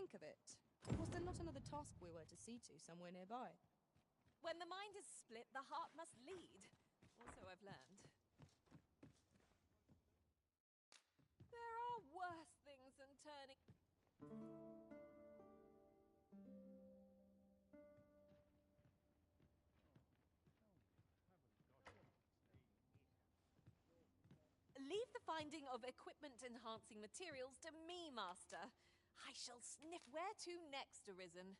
think of it? Was there not another task we were to see to somewhere nearby? When the mind is split, the heart must lead. Also, I've learned. There are worse things than turning... Leave the finding of equipment-enhancing materials to me, Master. I shall sniff where to next, Arisen.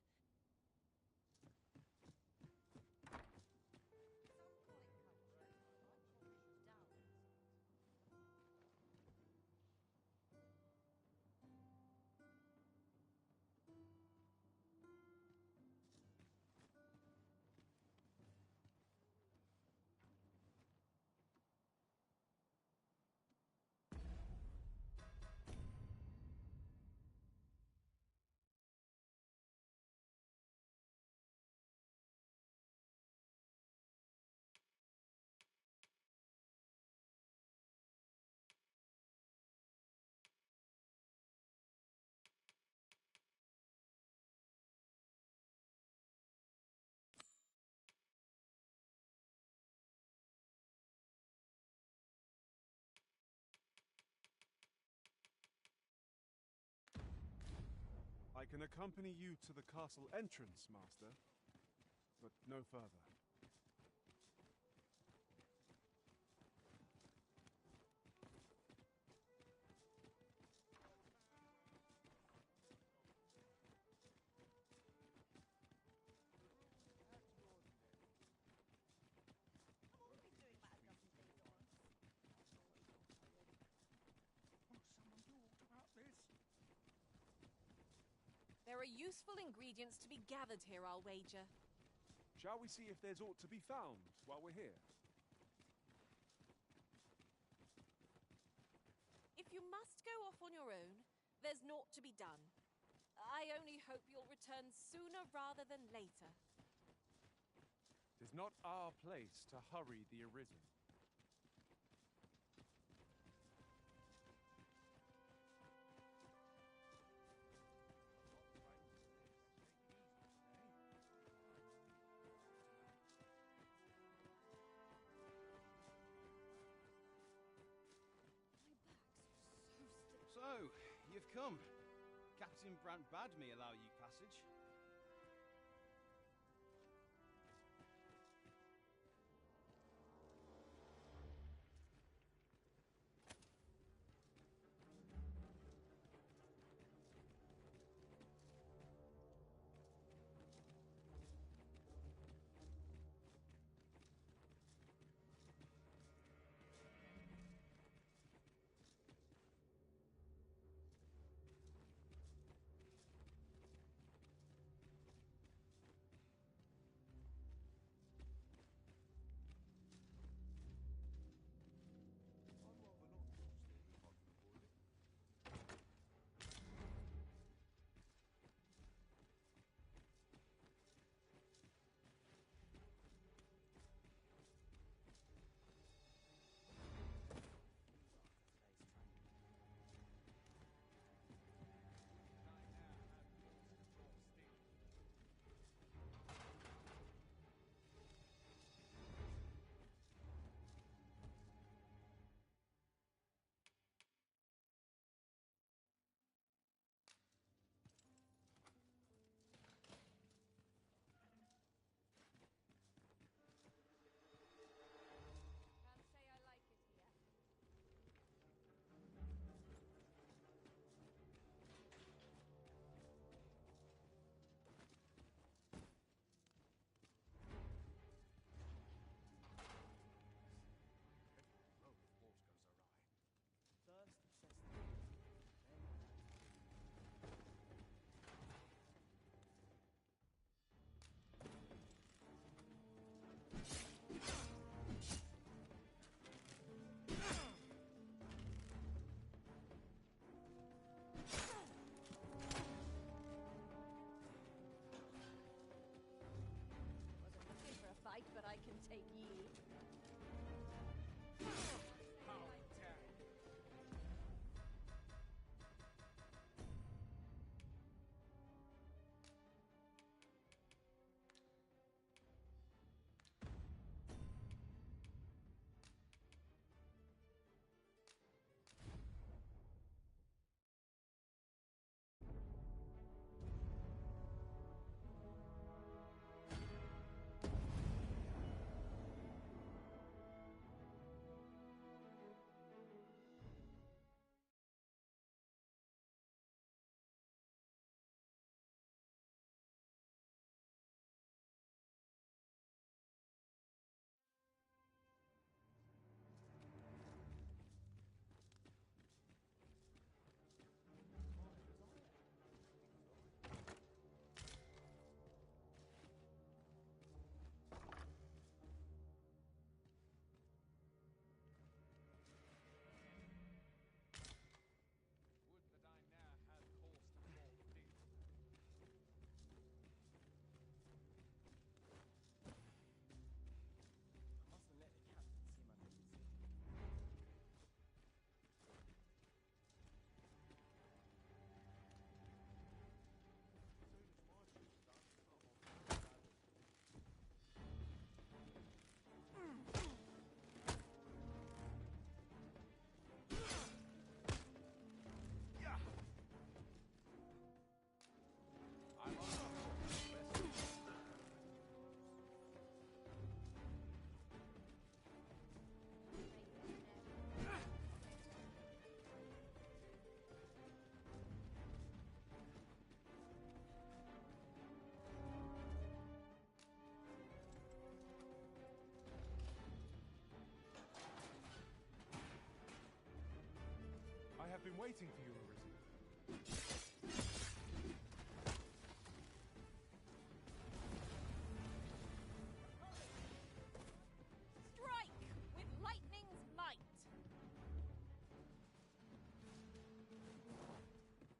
I can accompany you to the castle entrance, Master, but no further. There are useful ingredients to be gathered here, I'll wager. Shall we see if there's aught to be found while we're here? If you must go off on your own, there's naught to be done. I only hope you'll return sooner rather than later. 'Tis not our place to hurry the Arisen. So, you've come. Captain Brant bade me allow you passage. I've been waiting for you, Arisen. Strike with lightning's might! Would that all my days were so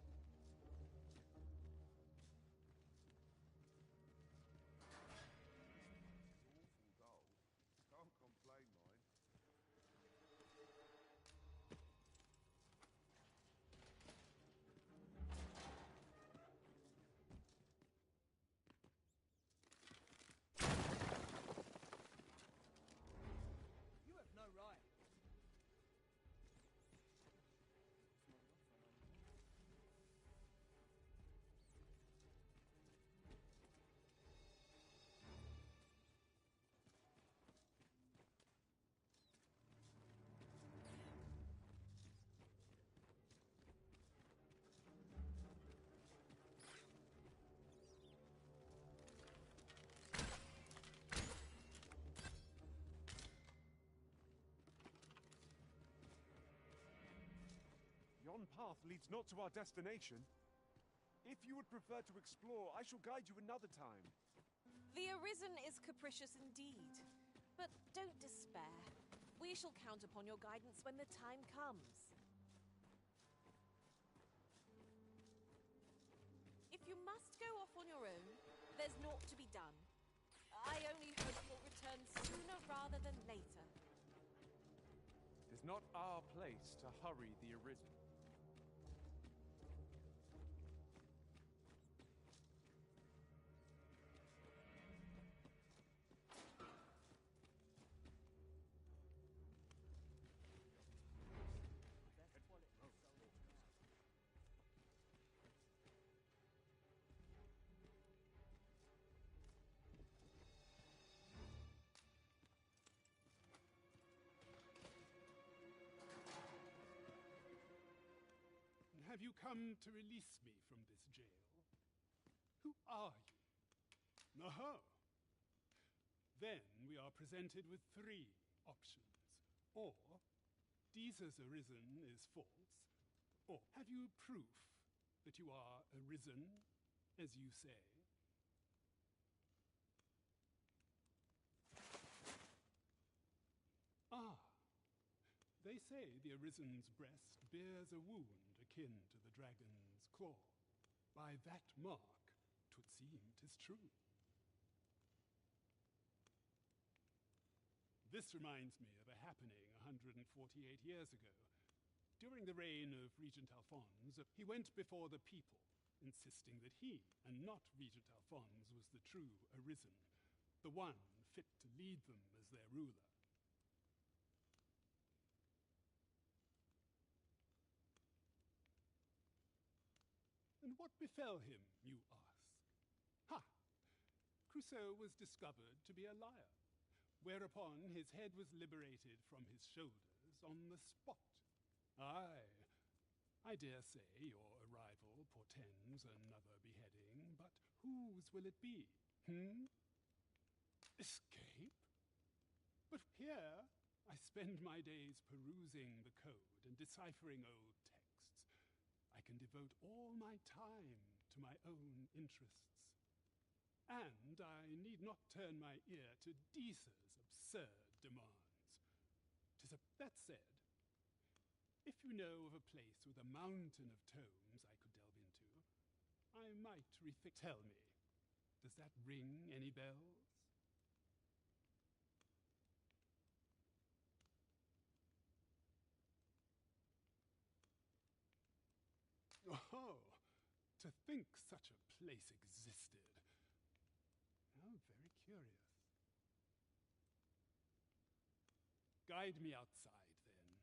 simple. Almost where it will be cut off. Awful dull. Can't complain, mind. You have no right. Yon path leads not to our destination. If you would prefer to explore, I shall guide you another time. The Arisen is capricious indeed. But don't despair. We shall count upon your guidance when the time comes. If you must go off on your own, there's naught to be done. I only hope you'll return sooner rather than later. It is not our place to hurry the Arisen. Have you come to release me from this jail? Who are you? Aha! Then we are presented with three options. Or, Jesus Arisen is false, or have you proof that you are arisen, as you say? Ah, they say the Arisen's breast bears a wound akin to the dragon's claw. By that mark, 'twould seem 'tis true. This reminds me of a happening 148 years ago. During the reign of Regent Alphonse, he went before the people, insisting that he, and not Regent Alphonse, was the true Arisen, the one fit to lead them as their ruler. And what befell him, you ask? Ha! Crusoe was discovered to be a liar, whereupon his head was liberated from his shoulders on the spot. Aye, I dare say your portends another beheading, but whose will it be? Escape? But here I spend my days perusing the code and deciphering old texts. I can devote all my time to my own interests. And I need not turn my ear to Disa's absurd demands. That said, if you know of a place with a mountain of tomes I could delve into, I might Tell me, does that ring any bells? Oh, to think such a place existed. How very curious. Guide me outside, then.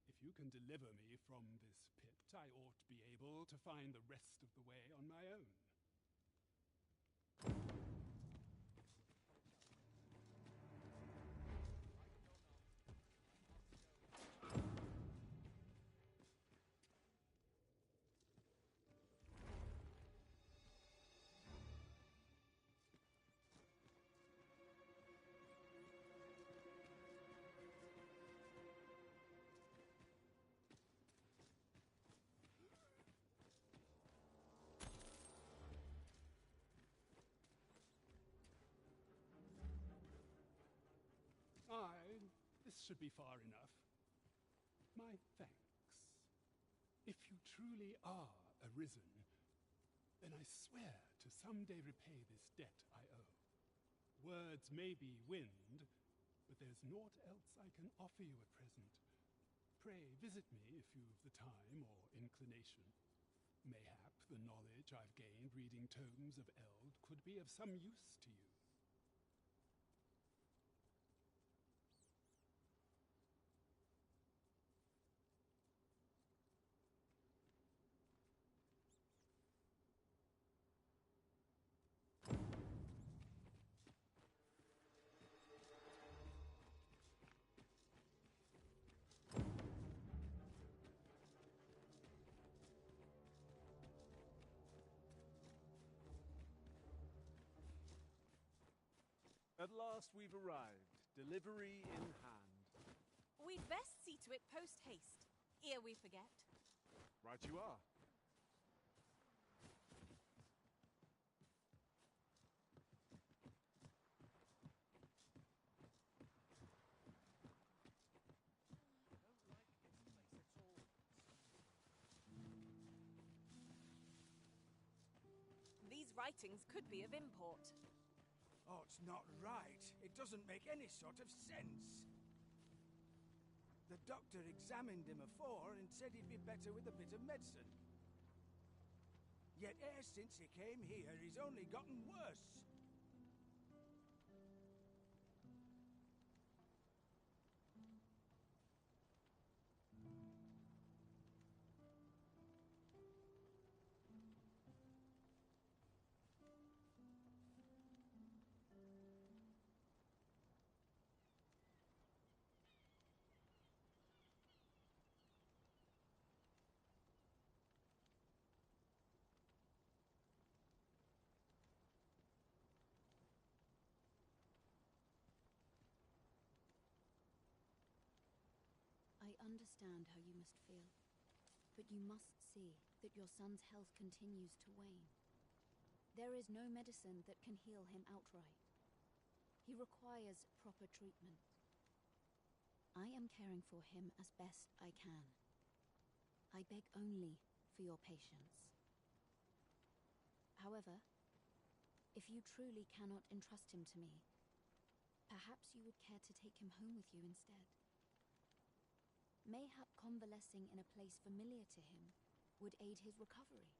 If you can deliver me from this pit, I ought to be able to find the rest of the way on my own. This should be far enough. My thanks. If you truly are arisen, then I swear to someday repay this debt I owe. Words may be wind, but there's naught else I can offer you at present. Pray visit me if you've the time or inclination. Mayhap the knowledge I've gained reading tomes of Eld could be of some use to you. At last we've arrived, delivery in hand. We'd best see to it post-haste, ere we forget. Right you are. These writings could be of import. Oh, it's not right. It doesn't make any sort of sense. The doctor examined him afore and said he'd be better with a bit of medicine. Yet e'er since he came here, he's only gotten worse. I understand how you must feel, but you must see that your son's health continues to wane. There is no medicine that can heal him outright. He requires proper treatment. I am caring for him as best I can. I beg only for your patience. However, if you truly cannot entrust him to me, perhaps you would care to take him home with you instead. Mayhap convalescing in a place familiar to him would aid his recovery.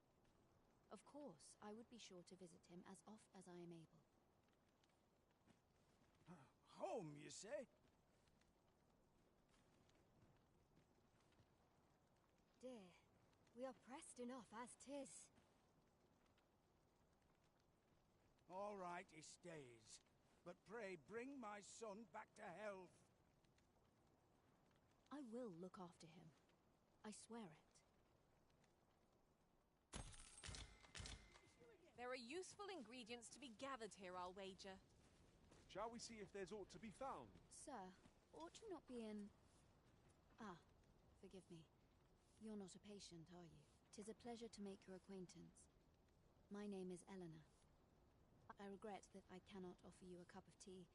Of course, I would be sure to visit him as oft as I am able. Home, you say? Dear, we are pressed enough as 'tis. All right, he stays. But pray bring my son back to health. I will look after him. I swear it. There are useful ingredients to be gathered here, I'll wager. Shall we see if there's aught to be found? Sir, ought you not be in... Ah, forgive me. You're not a patient, are you? 'Tis a pleasure to make your acquaintance. My name is Eleanor. I regret that I cannot offer you a cup of tea,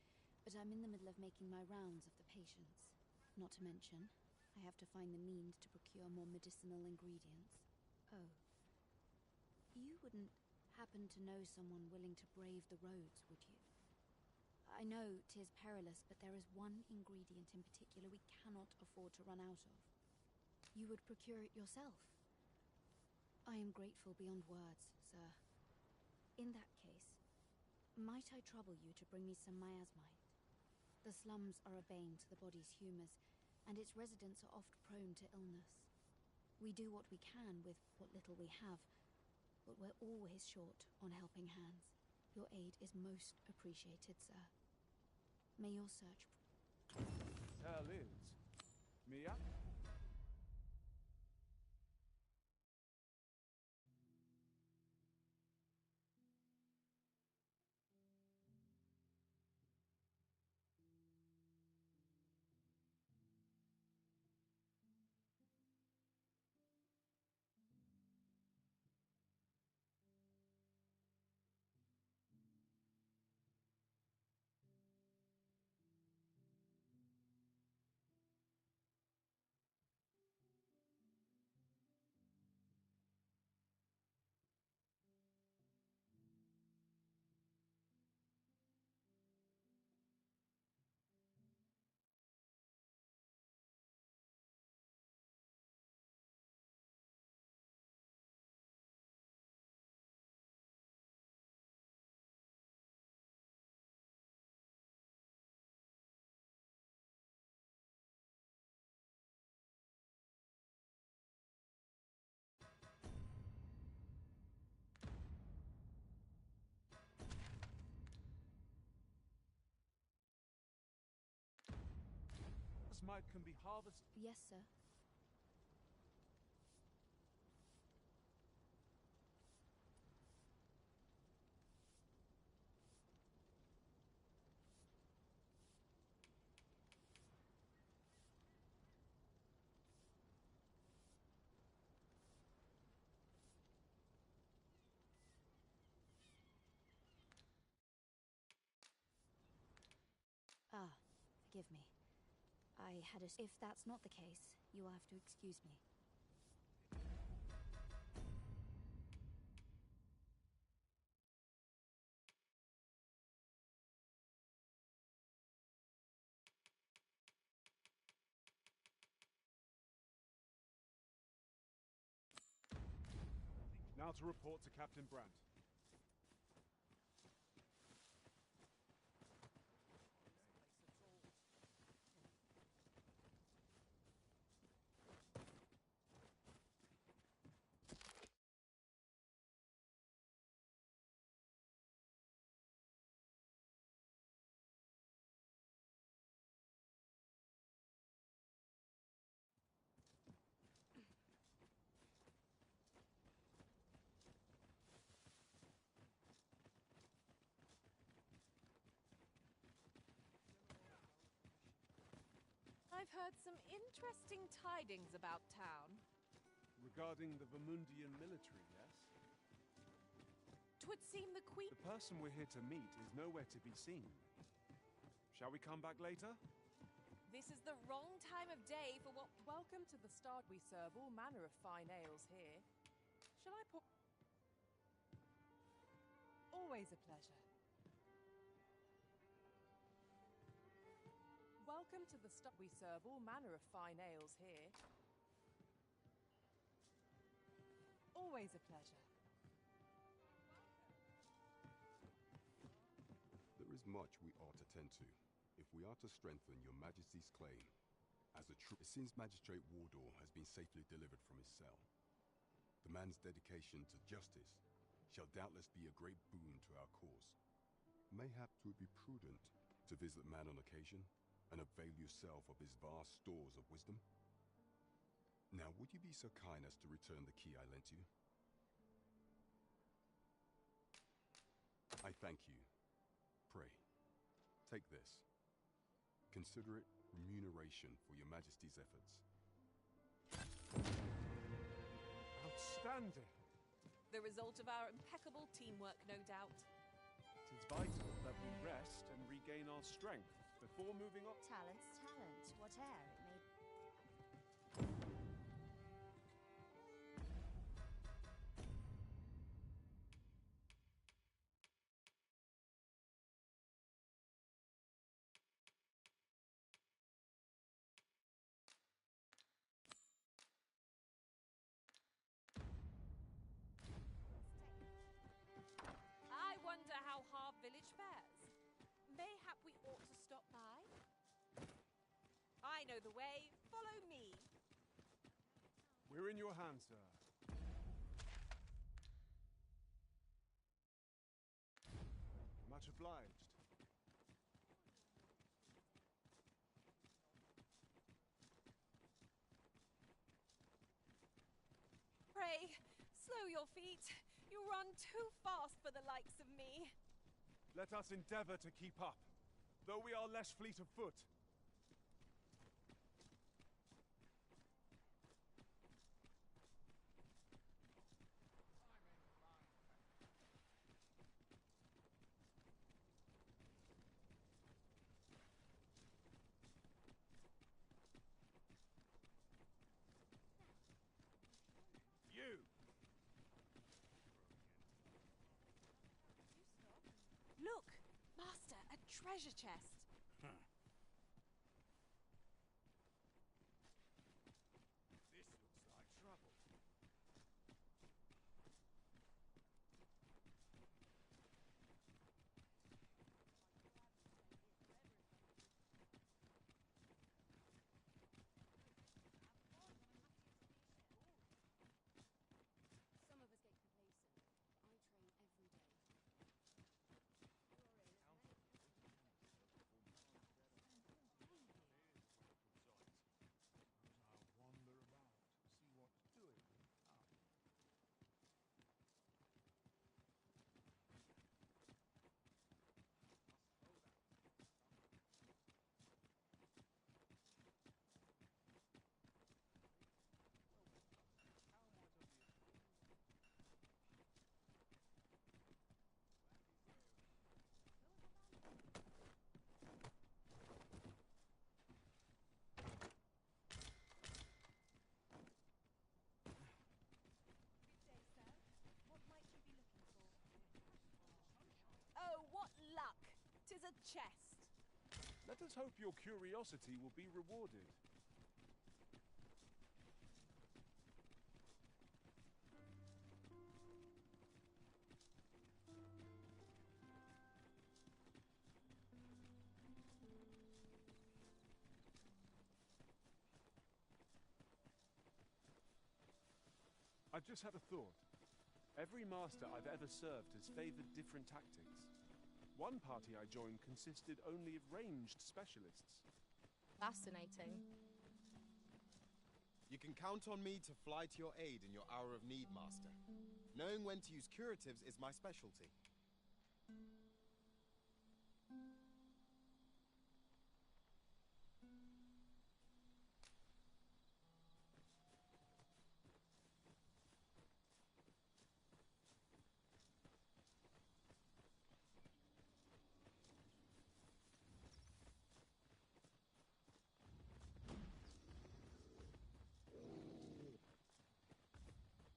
but I'm in the middle of making my rounds of the patients. Not to mention, I have to find the means to procure more medicinal ingredients. Oh. You wouldn't happen to know someone willing to brave the roads, would you? I know 'tis perilous, but there is one ingredient in particular we cannot afford to run out of. You would procure it yourself. I am grateful beyond words, sir. In that case, might I trouble you to bring me some miasmite? The slums are a bane to the body's humours, and its residents are oft prone to illness. We do what we can with what little we have, but we're always short on helping hands. Your aid is most appreciated, sir. May your search... Hell is. Mia? Might can be harvested. Yes, sir. Ah, forgive me. I had a... If that's not the case, you will have to excuse me. Now to report to Captain Brandt. I've heard some interesting tidings about town. Regarding the Vermundian military, yes? 'Twould seem the Queen... The person we're here to meet is nowhere to be seen. Shall we come back later? This is the wrong time of day for what... Welcome to the start. We serve all manner of fine ales here. Shall I pour... Always a pleasure. Welcome to the start. We serve all manner of fine ales here. Always a pleasure. There is much we ought to tend to, if we are to strengthen your Majesty's claim. As a true... Since Magistrate Wardor has been safely delivered from his cell, the man's dedication to justice shall doubtless be a great boon to our cause. Mayhap 'twould be prudent to visit the man on occasion, and avail yourself of his vast stores of wisdom. Now, would you be so kind as to return the key I lent you? I thank you. Pray, take this. Consider it remuneration for your Majesty's efforts. Outstanding! The result of our impeccable teamwork, no doubt. It is vital that we rest and regain our strength before moving on. Talent's talent, whate'er it may be. I wonder how Harv Village fares. Mayhap we ought to stop by? I know the way. Follow me. We're in your hands, sir. Much obliged. Pray, slow your feet. You run too fast for the likes of me. Let us endeavor to keep up, though we are less fleet of foot. You! Look, Master, a treasure chest. This looks like trouble. Some of us get complacent. I train every day. I'll wander about, see what's doing. Oh, what luck! 'Tis a chest. Let us hope your curiosity will be rewarded. I've just had a thought. Every master I've ever served has favored different tactics. One party I joined consisted only of ranged specialists. Fascinating. You can count on me to fly to your aid in your hour of need, Master. Knowing when to use curatives is my specialty.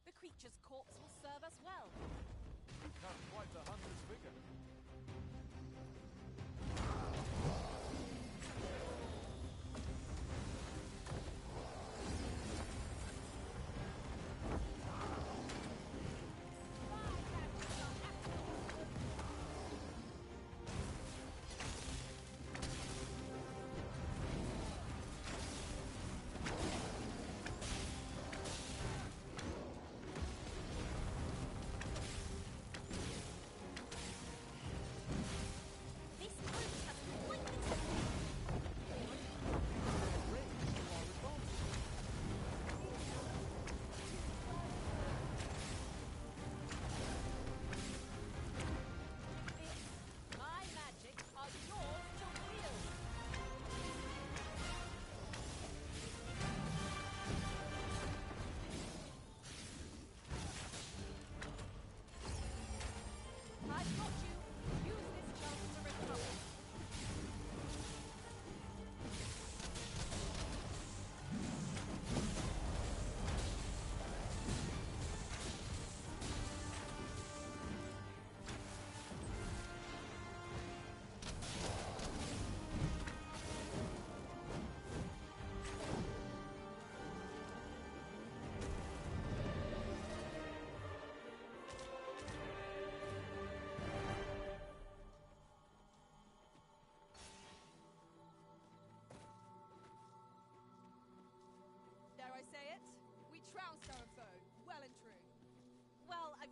The creature's corpse will serve us well. You cut quite the hunter's figure.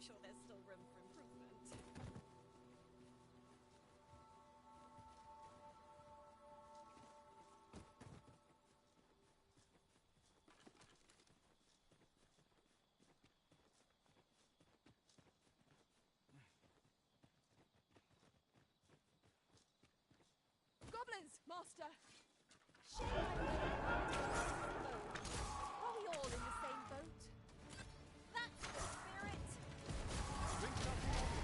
sure there's still room for improvement. Goblins, Master! Shame I Are we all in the same boat? That's the spirit! Drink something on me.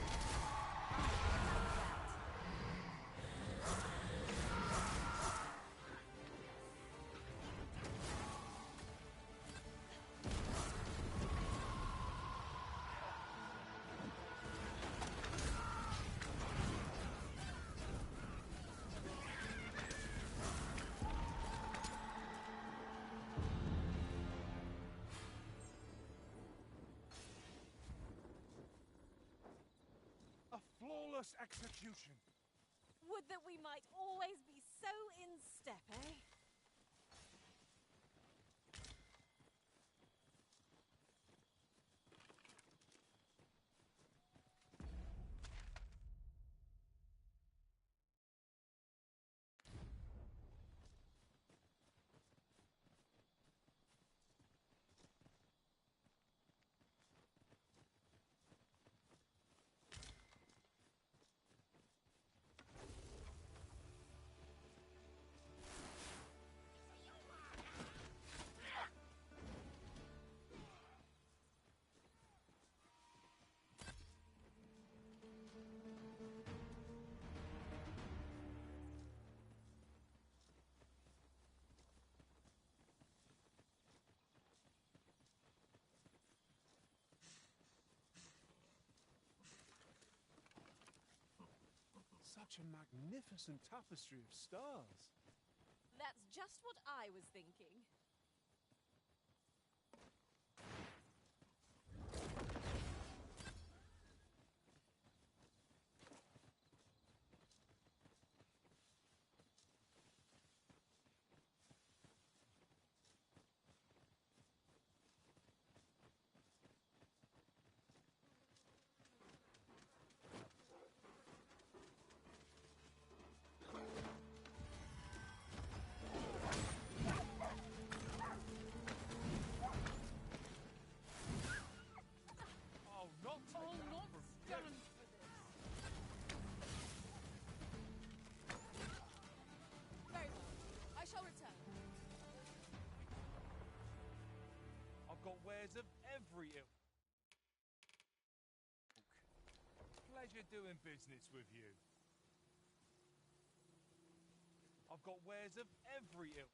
A flawless execution. Would that we might always be so in step, eh? Such a magnificent tapestry of stars. That's just what I was thinking. Oh, not Oh, not stand for this. Very well. I shall return. I've got wares of every ilk. Pleasure doing business with you. I've got wares of every ilk.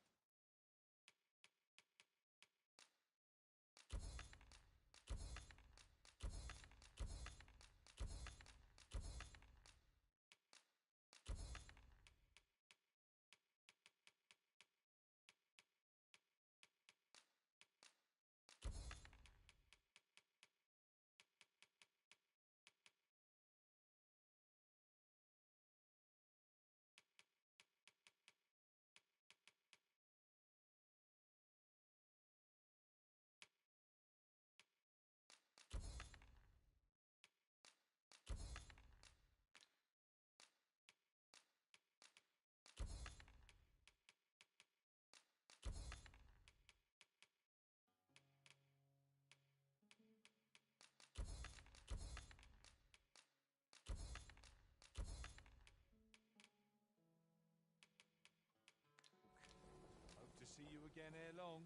Hope to see you again ere long.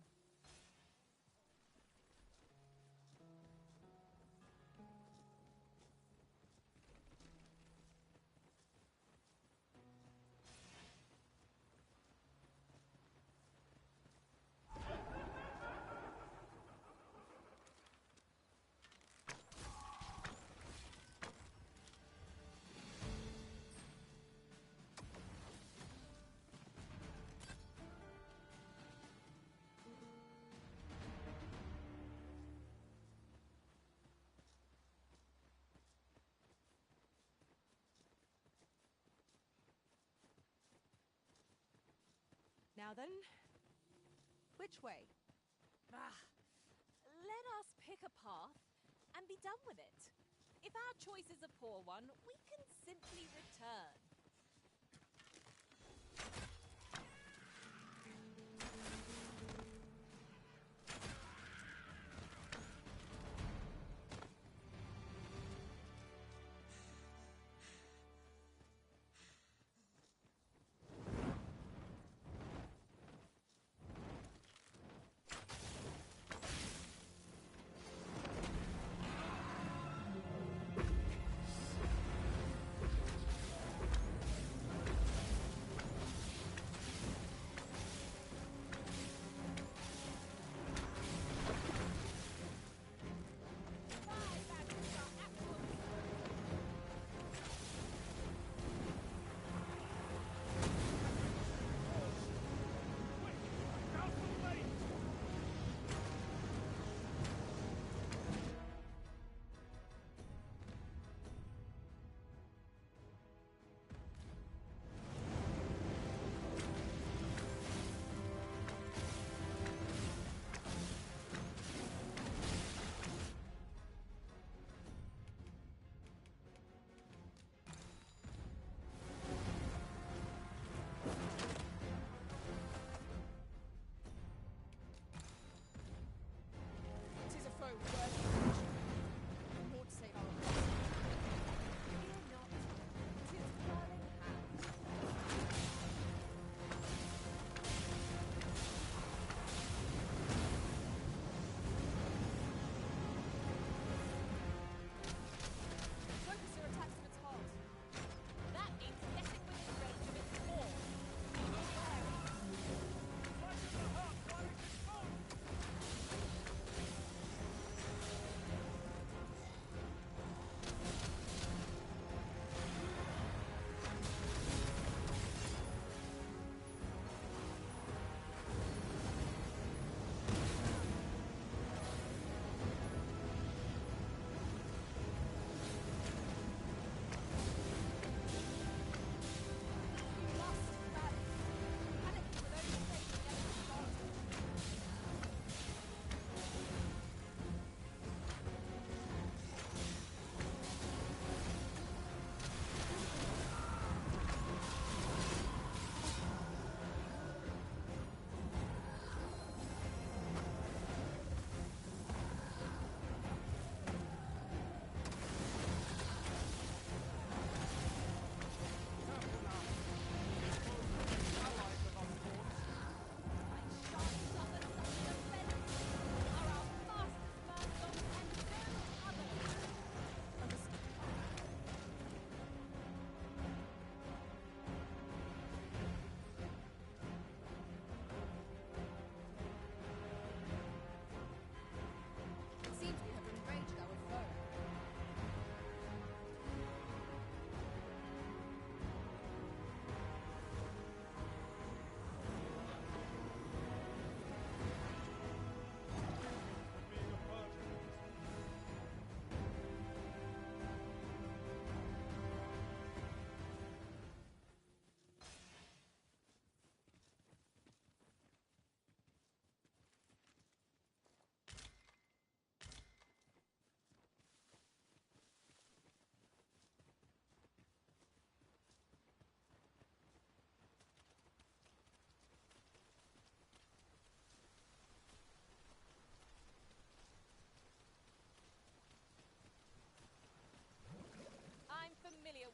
Now then, which way? Ah, let us pick a path and be done with it. If our choice is a poor one, we can simply return.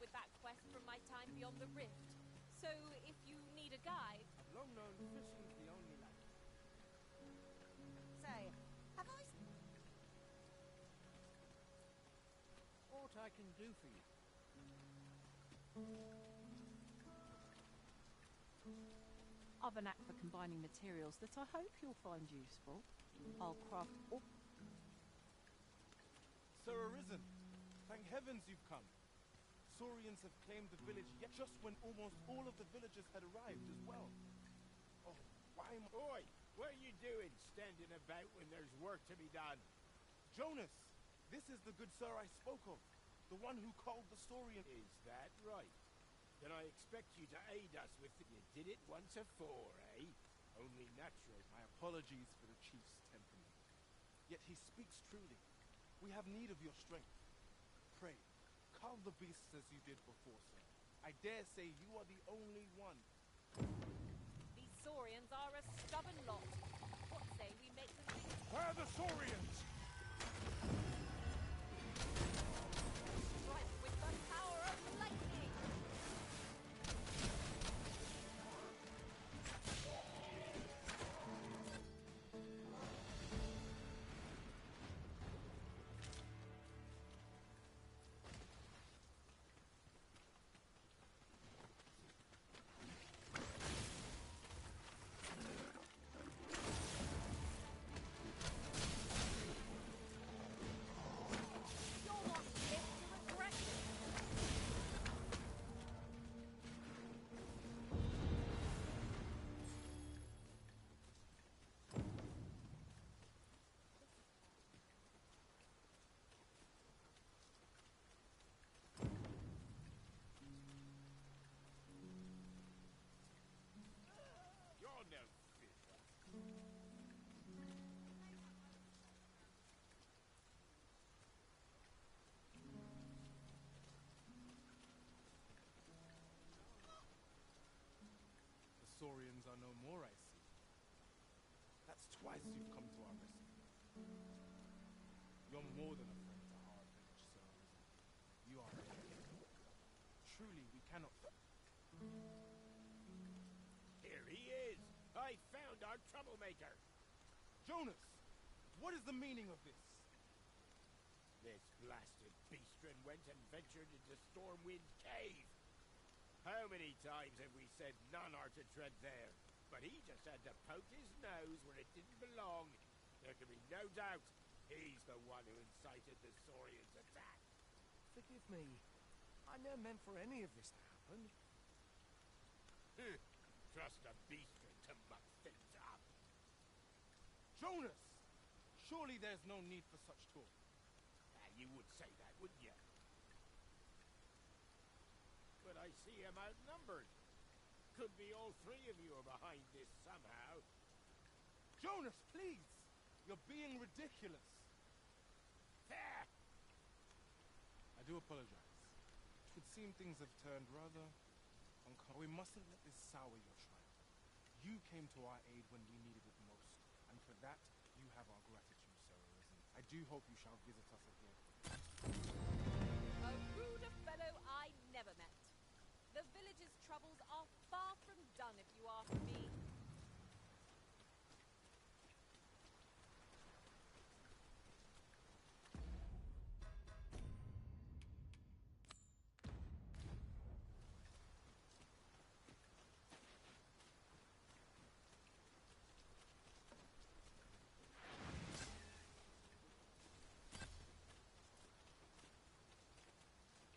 With that quest from my time beyond the rift. So, if you need a guide... I've long known fishing's the only life. Say, have I... What I can do for you? I've a knack for combining materials that I hope you'll find useful. I'll craft... Oh. Sir Arisen, thank heavens you've come. Saurians have claimed the village, yet just when almost all of the villagers had arrived as well. Oh, why am Oi! What are you doing, standing about when there's work to be done? Jonas, this is the good sir I spoke of. The one who called the Saurian... Is that right? Then I expect you to aid us with it. You did it once afore, eh? Only natural. My apologies for the chief's temperament. Yet he speaks truly. We have need of your strength. pray, carve the beasts as you did before, sir. I dare say you are the only one. These Saurians are a stubborn lot. What say we make them... Where are the Saurians? Strike with the power of lightning! You're not fit to regret it. You're no fitter. The Saurians are no more, I see. That's twice you've come to our rescue. You're more than a friend to our village, Sir Arisen. You are an enemy. Truly, we cannot... Here he is. I found our troublemaker. Jonas! What is the meaning of this? This blasted beastren went and ventured into Stormwind Cave. How many times have we said none are to tread there? But he just had to poke his nose where it didn't belong. There can be no doubt he's the one who incited the Saurians' attack. Forgive me. I never meant for any of this to happen. Trust a beastren to muck things up. Jonas! Surely there's no need for such talk. You would say that, wouldn't you? But I see him outnumbered. Could be all three of you are behind this somehow. Jonas, please! You're being ridiculous. There! I do apologize. It would seem things have turned rather uncomfortable. We mustn't let this sour your triumph. You came to our aid when we needed it most, and for that, you have our gratitude, Sir Arisen. I do hope you shall visit us again. A ruder fellow I never met. The village's troubles are far from done, if you ask me.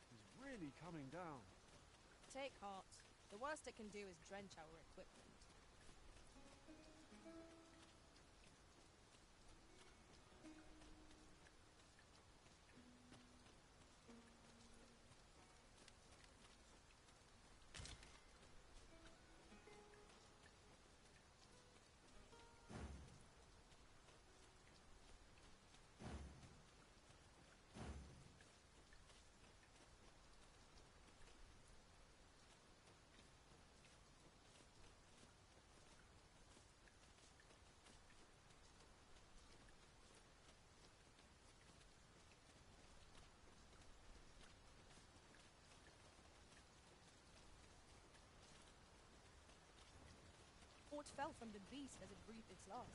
He's really coming down. Take heart. The worst it can do is drench our equipment. What fell from the beast as it breathed its last?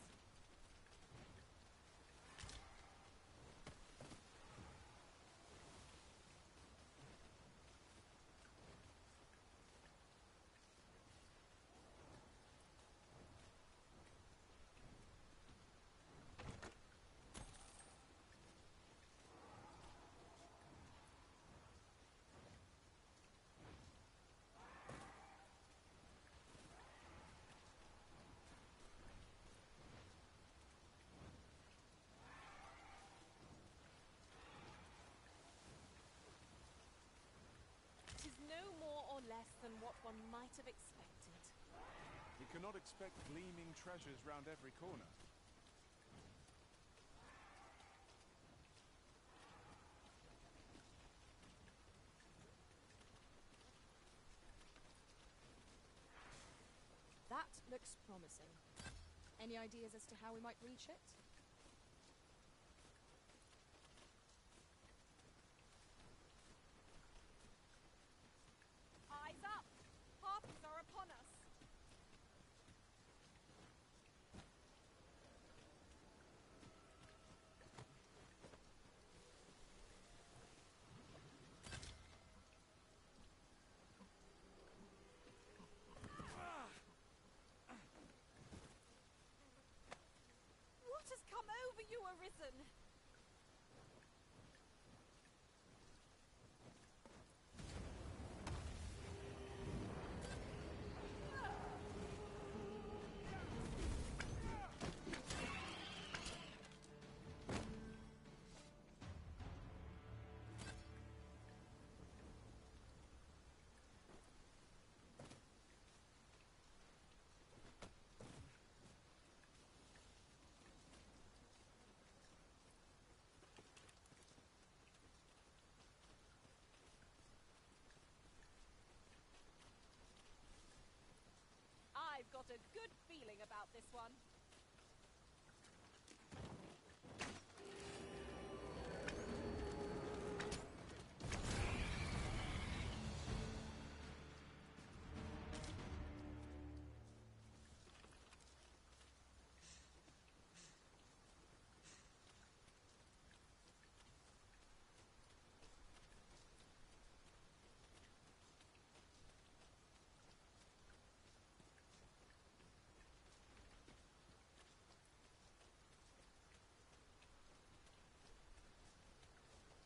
It is no more or less than what one might have expected. We cannot expect gleaming treasures round every corner. looks promising. Any ideas as to how we might reach it? Eyes up! Harpies are upon us! What has come over you, Arisen? I've got a good feeling about this one.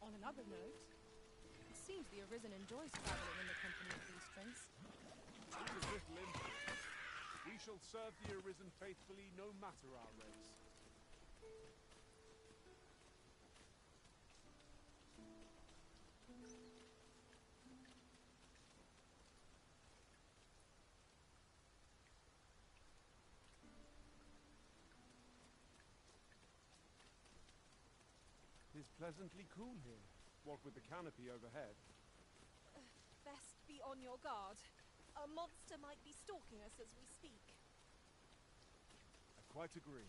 On another note, it seems the Arisen enjoys traveling in the company of these strings. It is little interest. We shall serve the Arisen faithfully no matter our race. It is pleasantly cool here, what with the canopy overhead. Best be on your guard. A monster might be stalking us as we speak. I quite agree.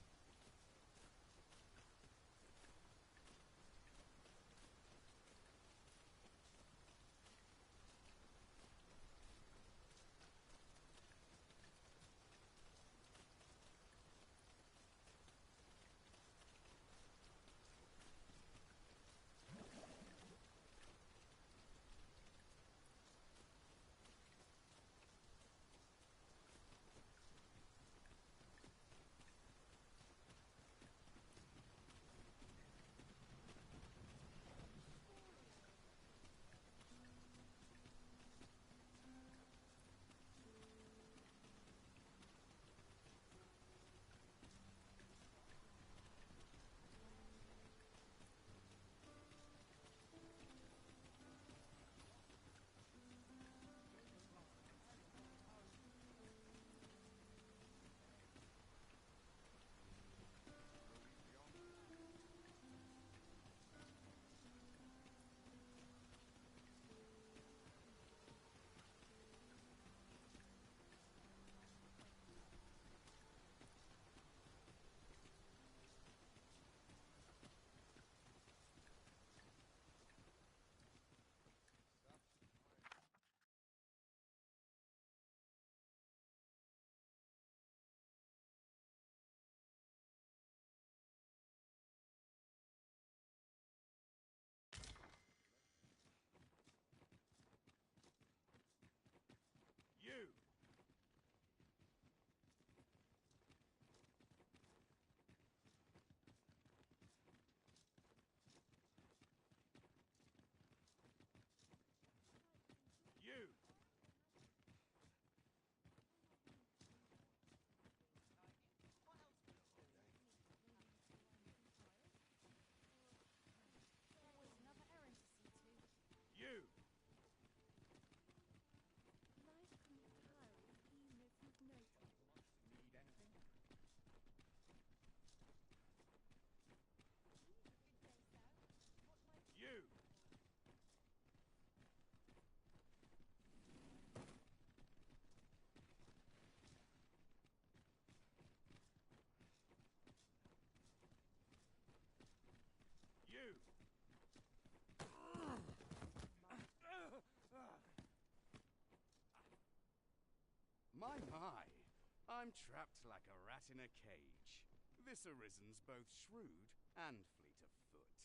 My. I'm trapped like a rat in a cage. This Arisen's both shrewd and fleet of foot.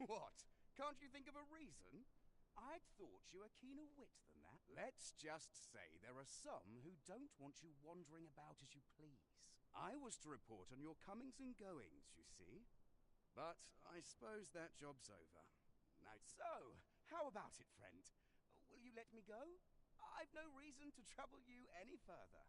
What? Can't you think of a reason? I'd thought you were keener wit than that. Let's just say there are some who don't want you wandering about as you please. I was to report on your comings and goings, you see. But I suppose that job's over. Now, so, how about it, friend? Will you let me go? I've no reason to trouble you any further.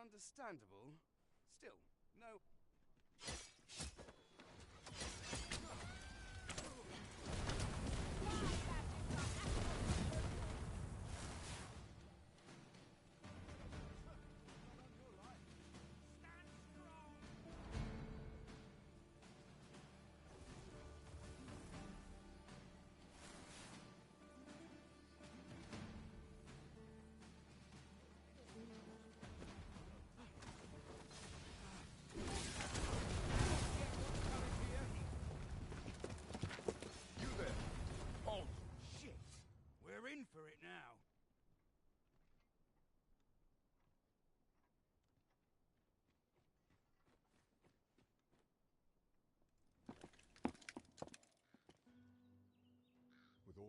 Understandable. Still, no.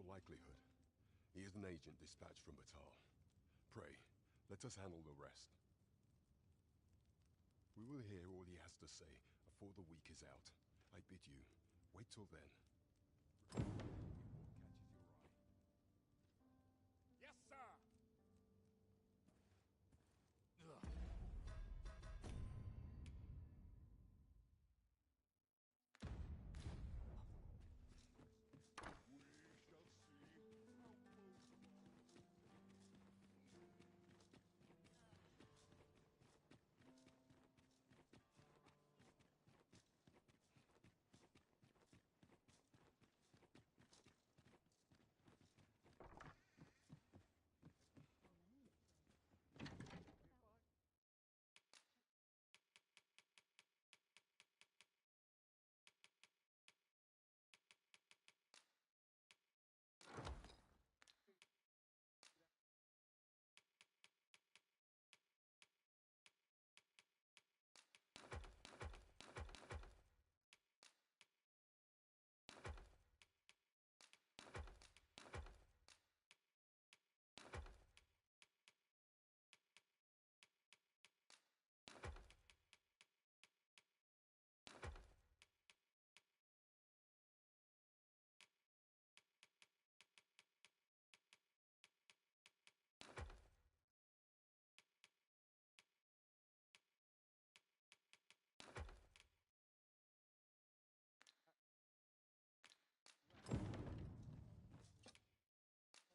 all likelihood, he is an agent dispatched from Batal. Pray, let us handle the rest. We will hear all he has to say before the week is out. I bid you, wait till then. Yes, sir!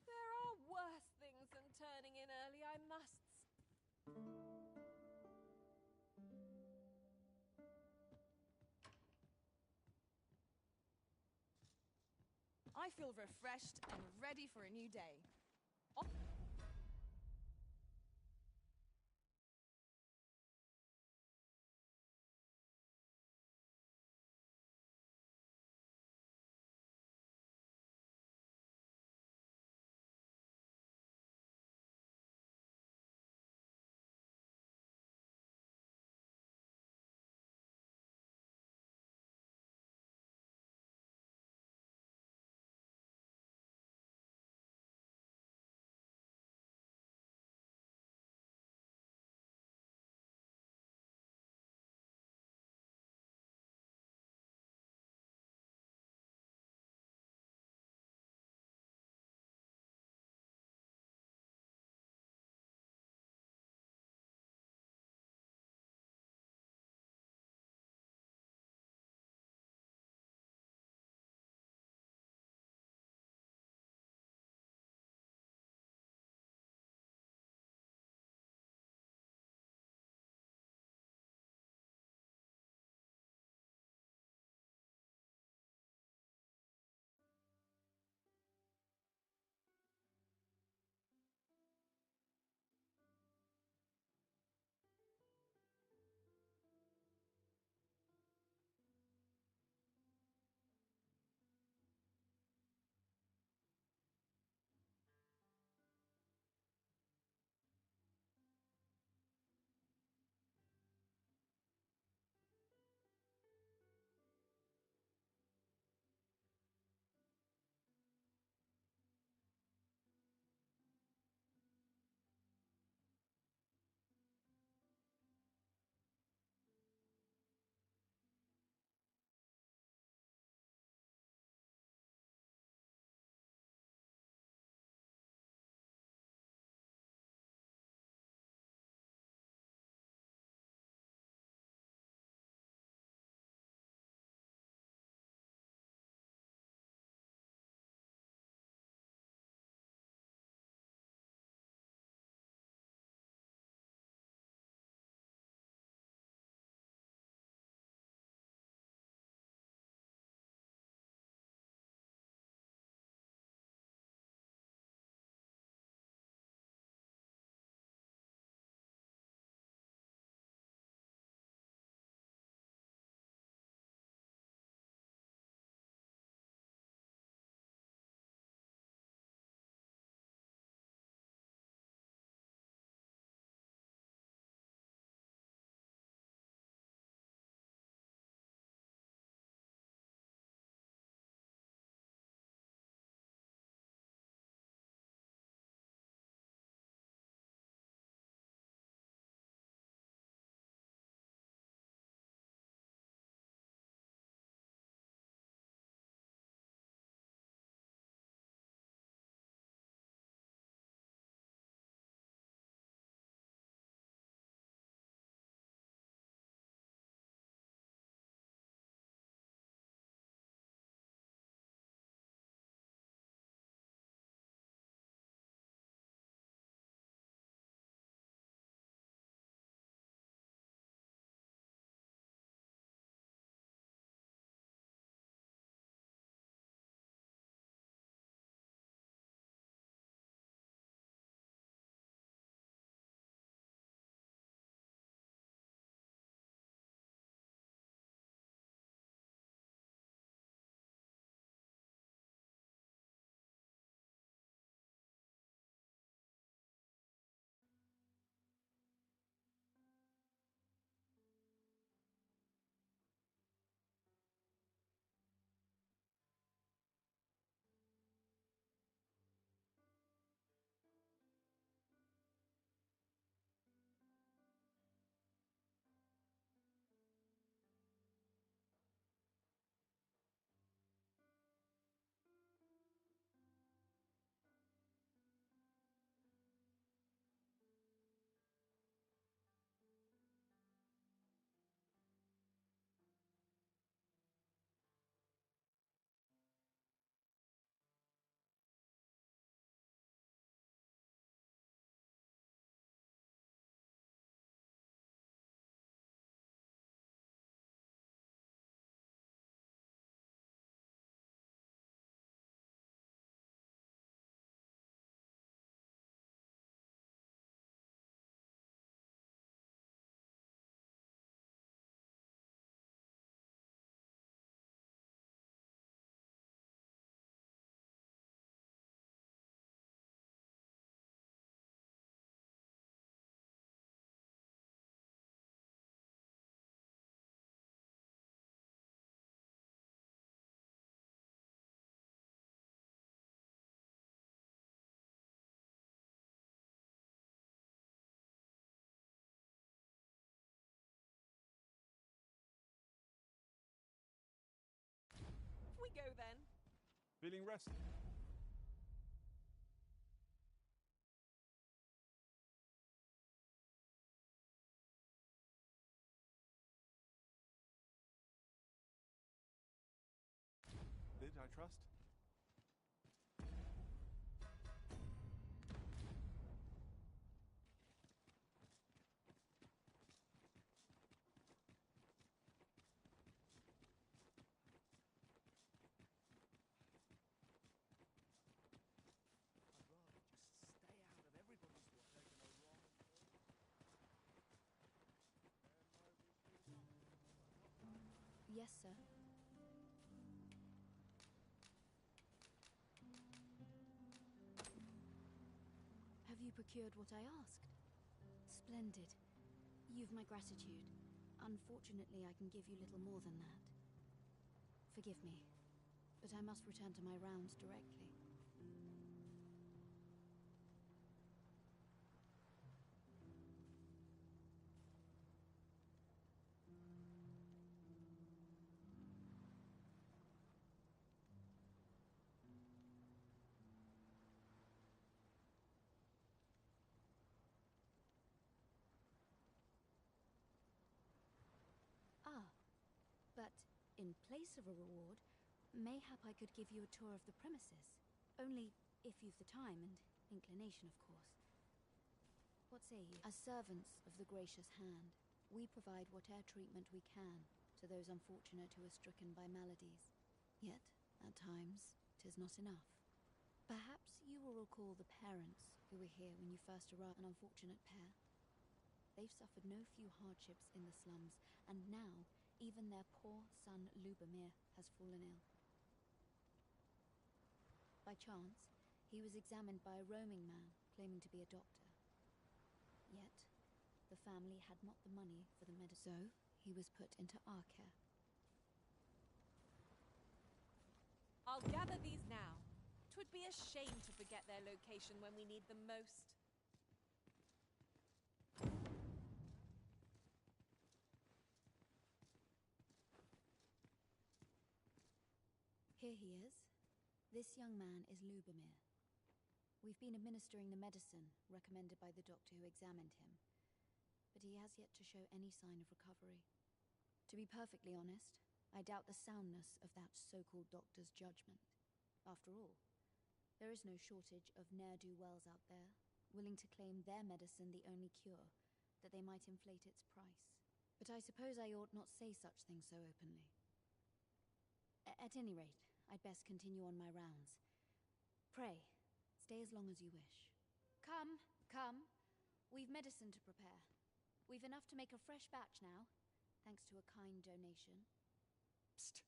There are worse things than turning in early, I must. I feel refreshed and ready for a new day. Off Feeling rested? Did I trust? Yes, sir. Have you procured what I asked? Splendid. You've my gratitude. Unfortunately, I can give you little more than that. Forgive me, but I must return to my rounds directly. Ah, but in place of a reward, mayhap I could give you a tour of the premises. Only if you've the time and inclination, of course. What say you? As servants of the gracious hand, we provide whatever treatment we can to those unfortunate who are stricken by maladies. Yet, at times, 'tis not enough. Perhaps you will recall the parents who were here when you first arrived, an unfortunate pair. They've suffered no few hardships in the slums, and now even their poor son Lubomir has fallen ill. By chance, he was examined by a roaming man claiming to be a doctor. Yet, the family had not the money for the medicine, so he was put into our care. I'll gather these now. 'Twould be a shame to forget their location when we need them most. Here he is. This young man is Lubomir. We've been administering the medicine recommended by the doctor who examined him, but he has yet to show any sign of recovery. To be perfectly honest, I doubt the soundness of that so-called doctor's judgment. After all, there is no shortage of ne'er-do-wells out there, willing to claim their medicine the only cure, that they might inflate its price. But I suppose I ought not say such things so openly. At any rate, I'd best continue on my rounds. Pray, stay as long as you wish. Come, come. We've medicine to prepare. We've enough to make a fresh batch now, thanks to a kind donation. Psst!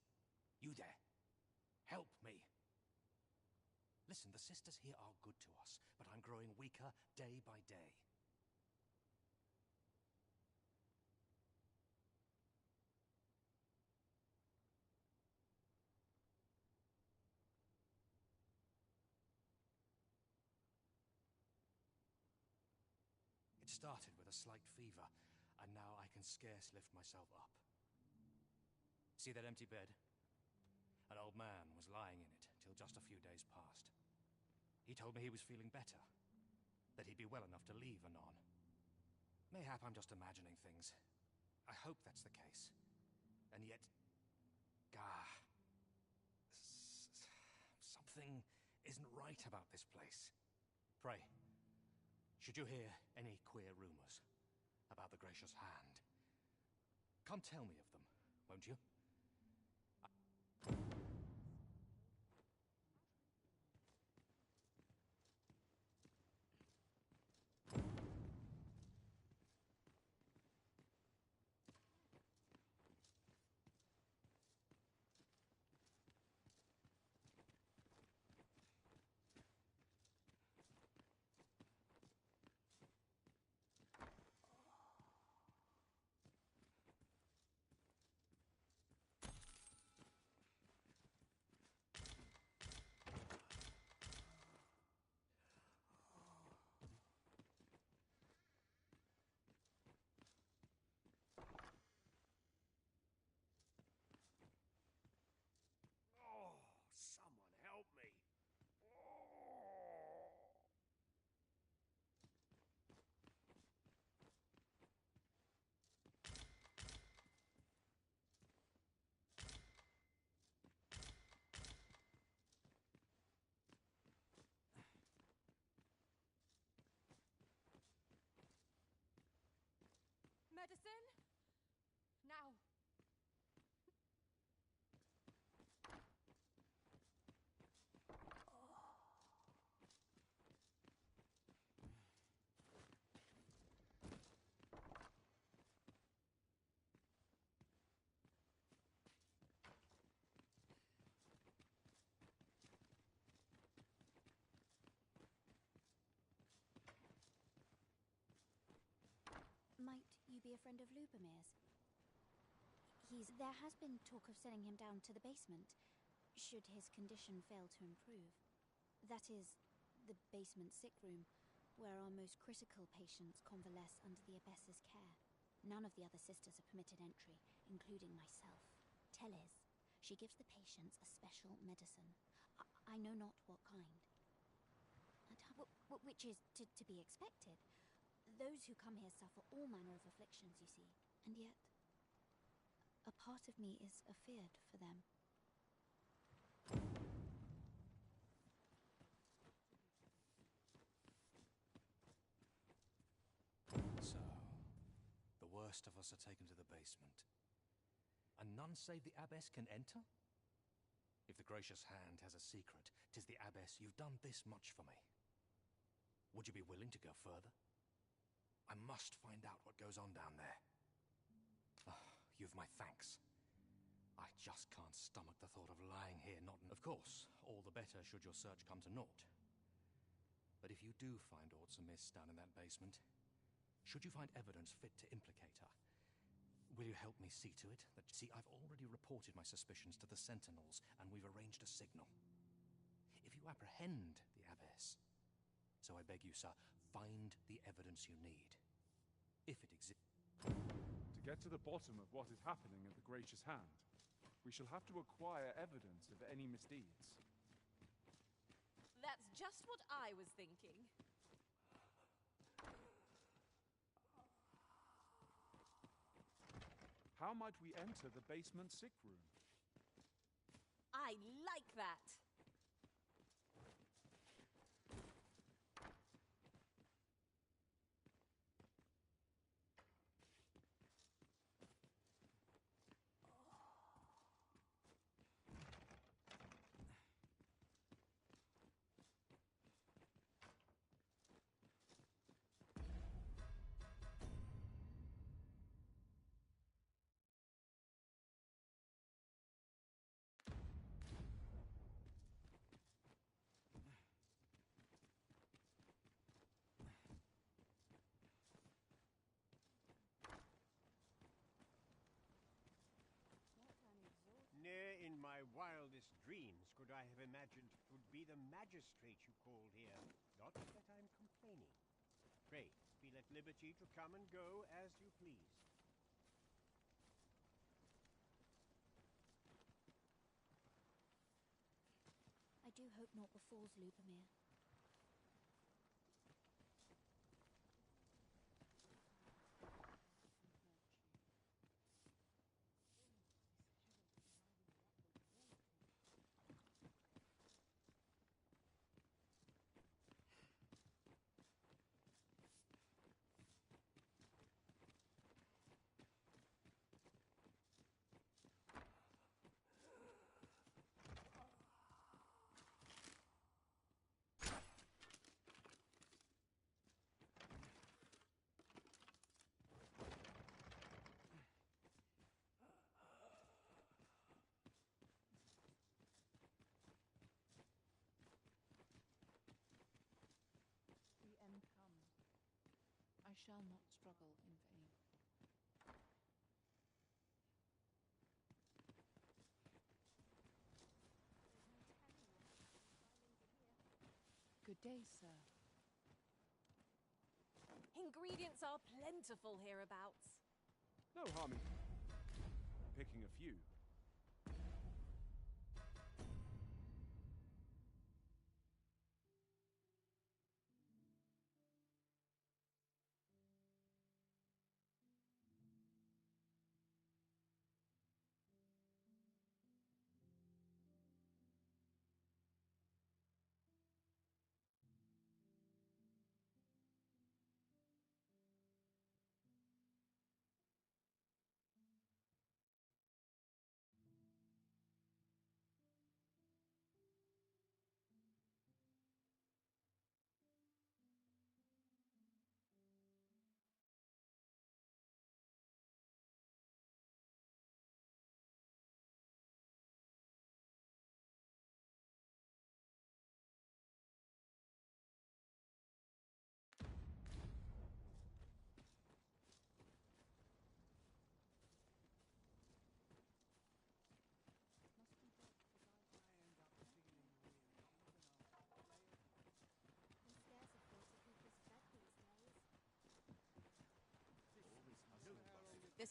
You there. Help me. Listen, the sisters here are good to us, but I'm growing weaker day by day. It started with a slight fever, and now I can scarce lift myself up. See that empty bed? An old man was lying in it till just a few days past. He told me he was feeling better, that he'd be well enough to leave anon. Mayhap I'm just imagining things. I hope that's the case. And yet... something isn't right about this place. Pray, should you hear any queer rumors about the Gracious Hand, come tell me of them, won't you? medicine? Now. Might you be a friend of Lubomir's? There has been talk of sending him down to the basement, should his condition fail to improve. That is, the basement sick room, where our most critical patients convalesce under the abbess's care. None of the other sisters are permitted entry, including myself. Teles, she gives the patients a special medicine. I know not what kind. Which is to be expected. Those who come here suffer all manner of afflictions, you see. And yet, a part of me is afeared for them. So, the worst of us are taken to the basement. And none save the abbess can enter? If the gracious hand has a secret, 'tis the abbess. You've done this much for me. Would you be willing to go further? I must find out what goes on down there. You've my thanks. I just can't stomach the thought of lying here, not... Of course, all the better should your search come to naught. But if you do find aught amiss down in that basement, should you find evidence fit to implicate her, will you help me see to it that... See, I've already reported my suspicions to the Sentinels, and we've arranged a signal. If you apprehend the abbess... So I beg you, sir, find the evidence you need. If it exists. To get to the bottom of what is happening at the Gracious Hand, we shall have to acquire evidence of any misdeeds. That's just what I was thinking. How might we enter the basement sick room? I like that! Ne'er in my wildest dreams could I have imagined 'twould be the magistrate you called here. Not that I'm complaining. Pray, be at liberty to come and go as you please. I do hope naught befalls Lubomir. The end comes. I shall not struggle in vain. Good day, sir. Ingredients are plentiful hereabouts. No harm in picking a few.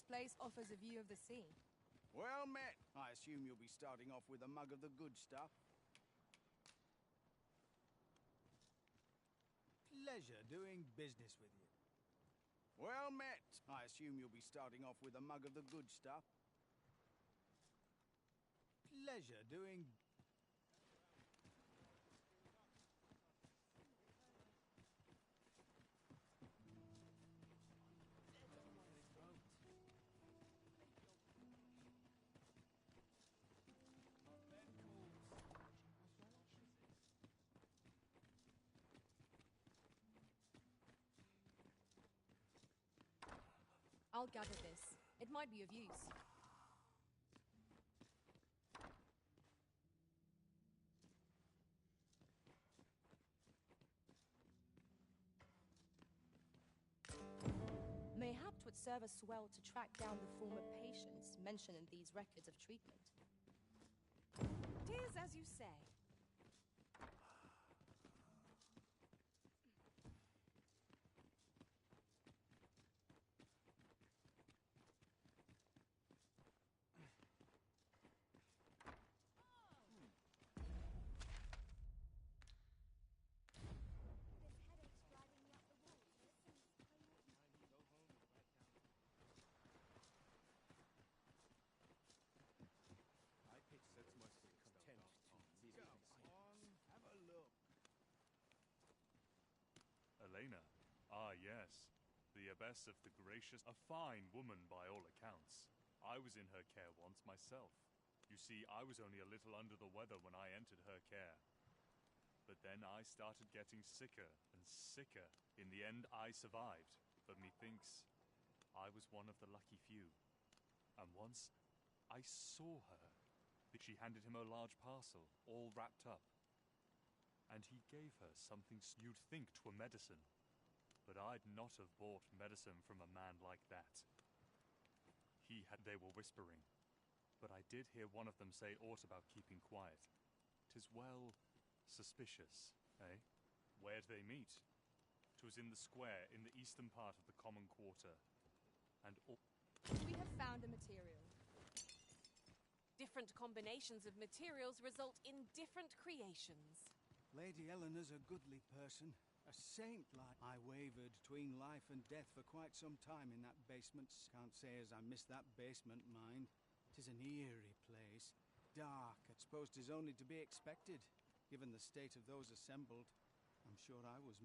place offers a view of the sea. Well met. I assume you'll be starting off with a mug of the good stuff. Pleasure doing business with you. Well met. I assume you'll be starting off with a mug of the good stuff. Pleasure doing... I'll gather this. It might be of use. Mayhap 'twould serve us well to track down the former patients mentioned in these records of treatment. 'Tis as you say. Elena. Ah, yes. The abbess of the gracious... A fine woman by all accounts. I was in her care once myself. You see, I was only a little under the weather when I entered her care. But then I started getting sicker and sicker. In the end, I survived. But methinks I was one of the lucky few. And once I saw her. She handed him a large parcel, all wrapped up. And he gave her something you'd think 'twere medicine. But I'd not have bought medicine from a man like that. They were whispering. But I did hear one of them say aught about keeping quiet. 'Tis well suspicious, eh? Where'd they meet? 'Twas in the square, in the eastern part of the common quarter. And all... We have found a material. Different combinations of materials result in different creations. Lady Eleanor's a goodly person. A saint like. I wavered between life and death for quite some time in that basement. Can't say as I missed that basement, mind. 'Tis an eerie place. Dark, I suppose 'tis only to be expected. Given the state of those assembled, I'm sure I was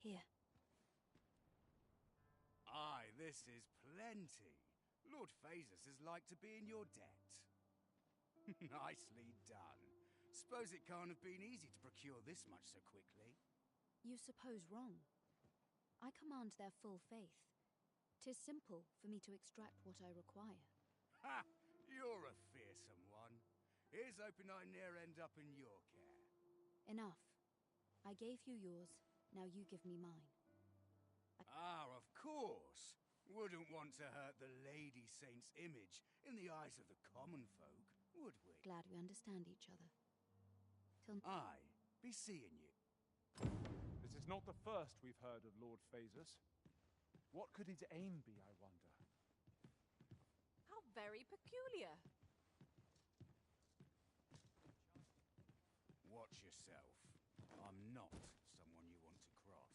Here. Aye, this is plenty. Lord Phasus is like to be in your debt. Nicely done. Suppose it can't have been easy to procure this much so quickly. You suppose wrong. I command their full faith. 'Tis simple for me to extract what I require. Ha! You're a fearsome one. Here's hoping I ne'er end up in your care. Enough. I gave you yours, now you give me mine. Ah, of course. Wouldn't want to hurt the Lady Saint's image in the eyes of the common folk, would we? Glad we understand each other. Aye, be seeing you. This is not the first we've heard of Lord Phasus. What could his aim be, I wonder? How very peculiar. Watch yourself. I'm not someone you want to cross.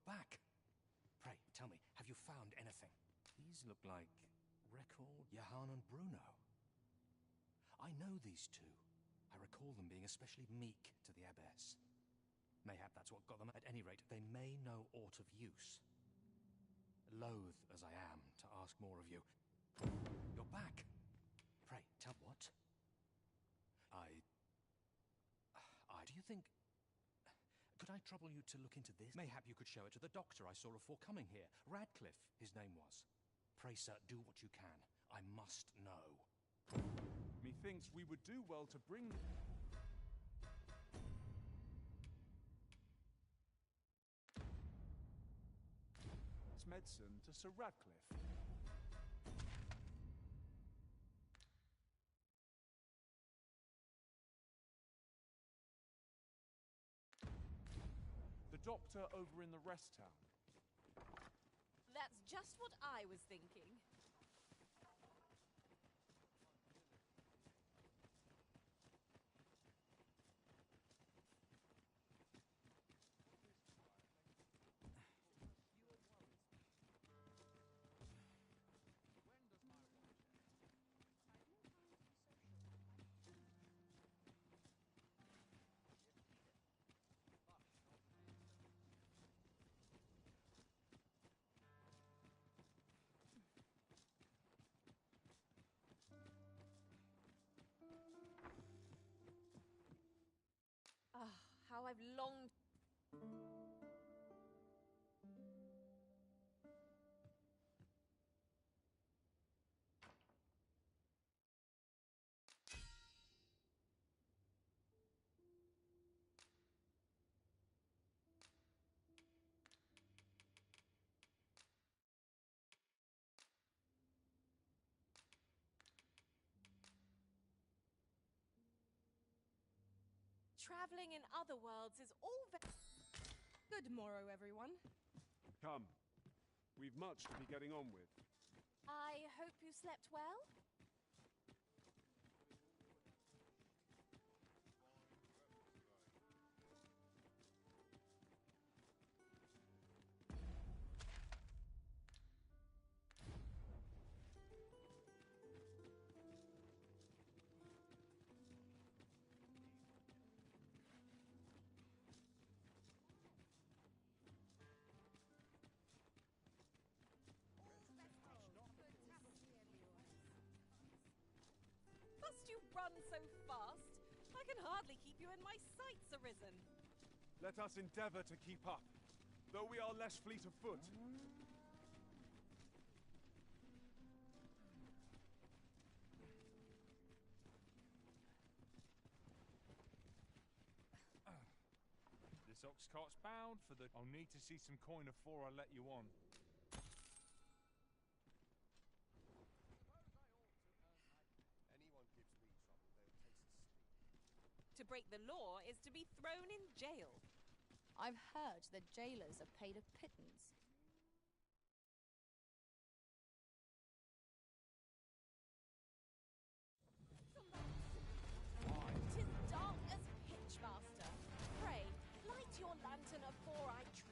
back. Pray, tell me, have you found anything? These look like Record, Johan and Bruno. I know these two. I recall them being especially meek to the abbess. Mayhap that's what got them. At any rate, they may know aught of use. Loath as I am to ask more of you. You're back. Pray, tell what? Do you think... Could I trouble you to look into this? Mayhap you could show it to the doctor I saw before coming here. Radcliffe, his name was. Pray, sir, do what you can. I must know. Methinks we would do well to bring... this medicine to Sir Radcliffe. The doctor over in the rest town. That's just what I was thinking. How I've longed... Traveling in other worlds is all Good morrow, everyone. Come. We've much to be getting on with. I hope you slept well? You run so fast. I can hardly keep you in my sights, Arisen. Let us endeavor to keep up, though we are less fleet of foot. This ox cart's bound for the... I'll need to see some coin afore I let you on. To break the law is to be thrown in jail. I've heard that jailers are paid a pittance. Tis dark as pitch, Master. Pray, light your lantern afore I trip.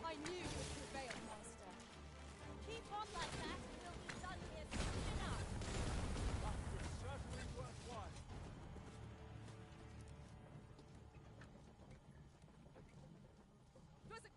I knew it would prevail, Master. Keep on like that and we'll be done here soon enough. That was certainly worthwhile. Twas a...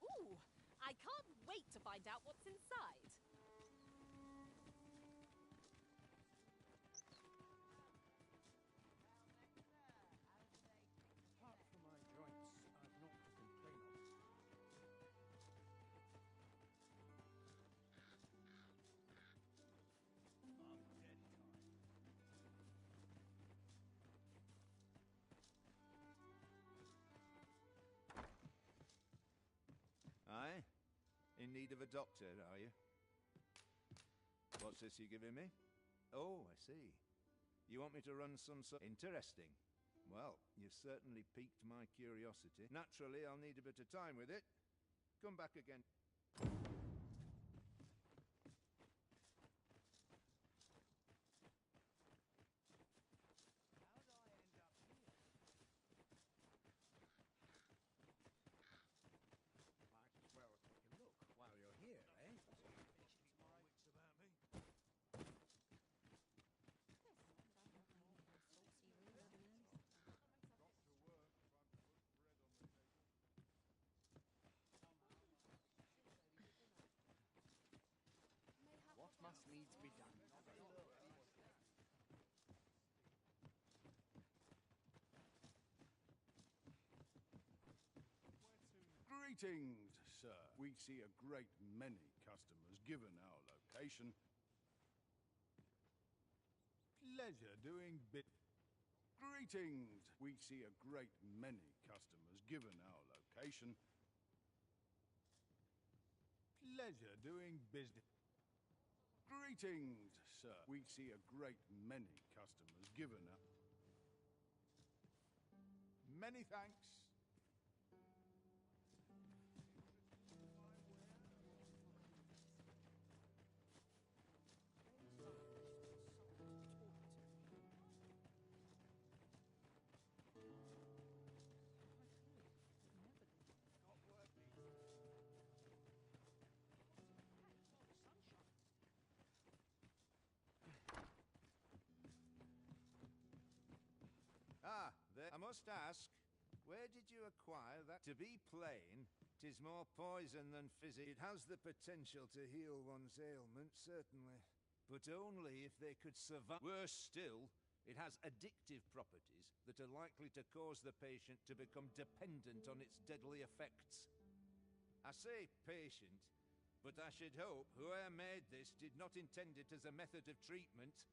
Ooh, I can't wait to find out what's inside. Apart from my joints, I've not to complain of. Aye? In need of a doctor, are you? What's this you're giving me? Oh, I see. You want me to run some interesting. Well, you've certainly piqued my curiosity. Naturally, I'll need a bit of time with it. Come back again. Might as well take a look while you're here, eh? What must needs be done? Greetings, sir. We see a great many customers given our location. Pleasure doing bit. Greetings. We see a great many customers given our location. Pleasure doing business. Greetings, sir. We see a great many customers given our... Many thanks. Ah, there. I must ask, where did you acquire that? To be plain, 'tis more poison than physic. It has the potential to heal one's ailments, certainly. But only if they could survive. Worse still, it has addictive properties that are likely to cause the patient to become dependent on its deadly effects. I say patient, but I should hope whoever made this did not intend it as a method of treatment.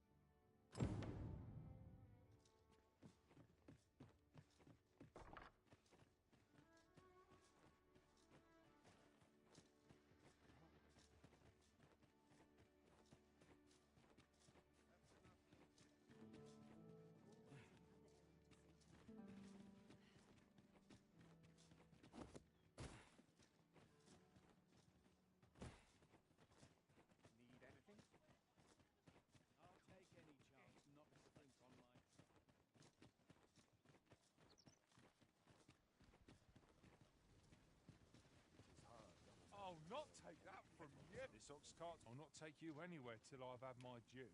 Need anything? I'll take any chance, not to sprint on my... I'll not take that from you. This ox cart will not take you anywhere till I've had my due.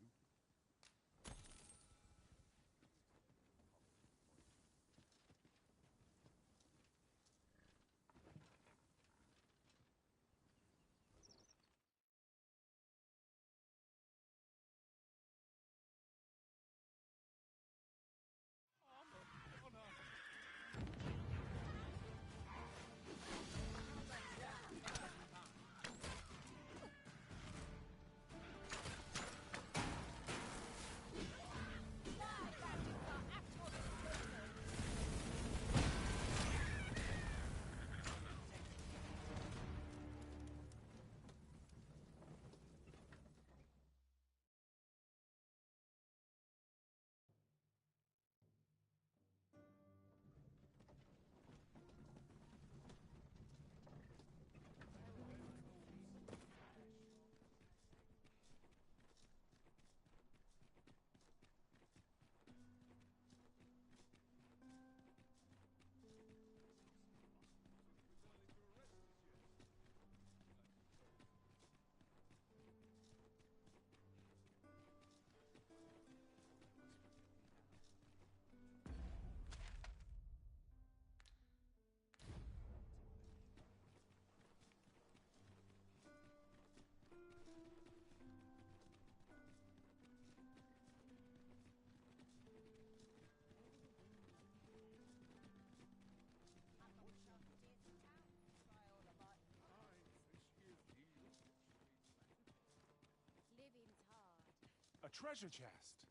A treasure chest.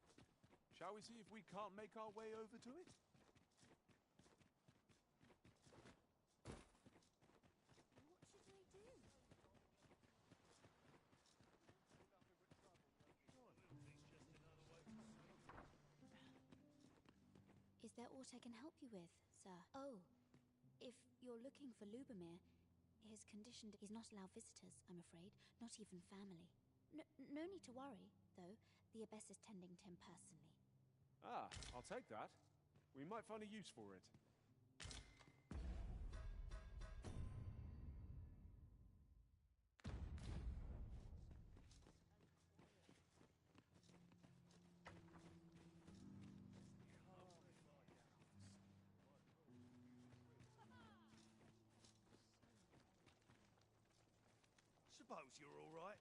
Shall we see if we can't make our way over to it? What should I do? aught I can help you with, sir? Oh, if you're looking for Lubomir, his condition is not allow visitors, I'm afraid, not even family. No need to worry, though. The Abbess is tending to him personally. Ah, I'll take that. We might find a use for it. Suppose you're all right.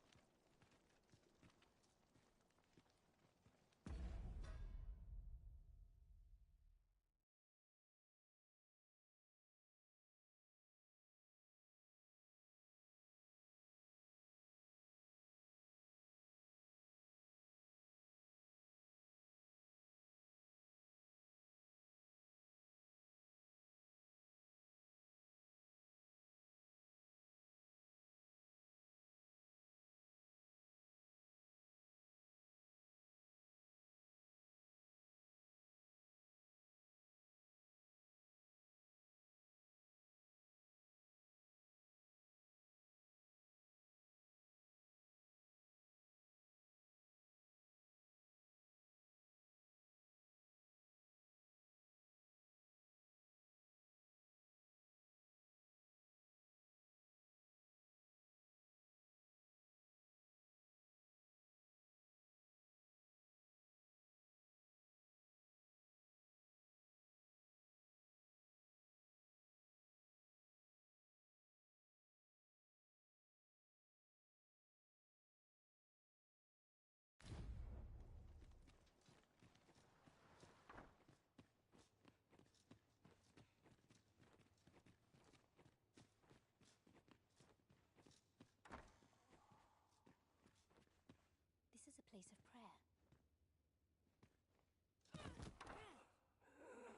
This is a place of prayer.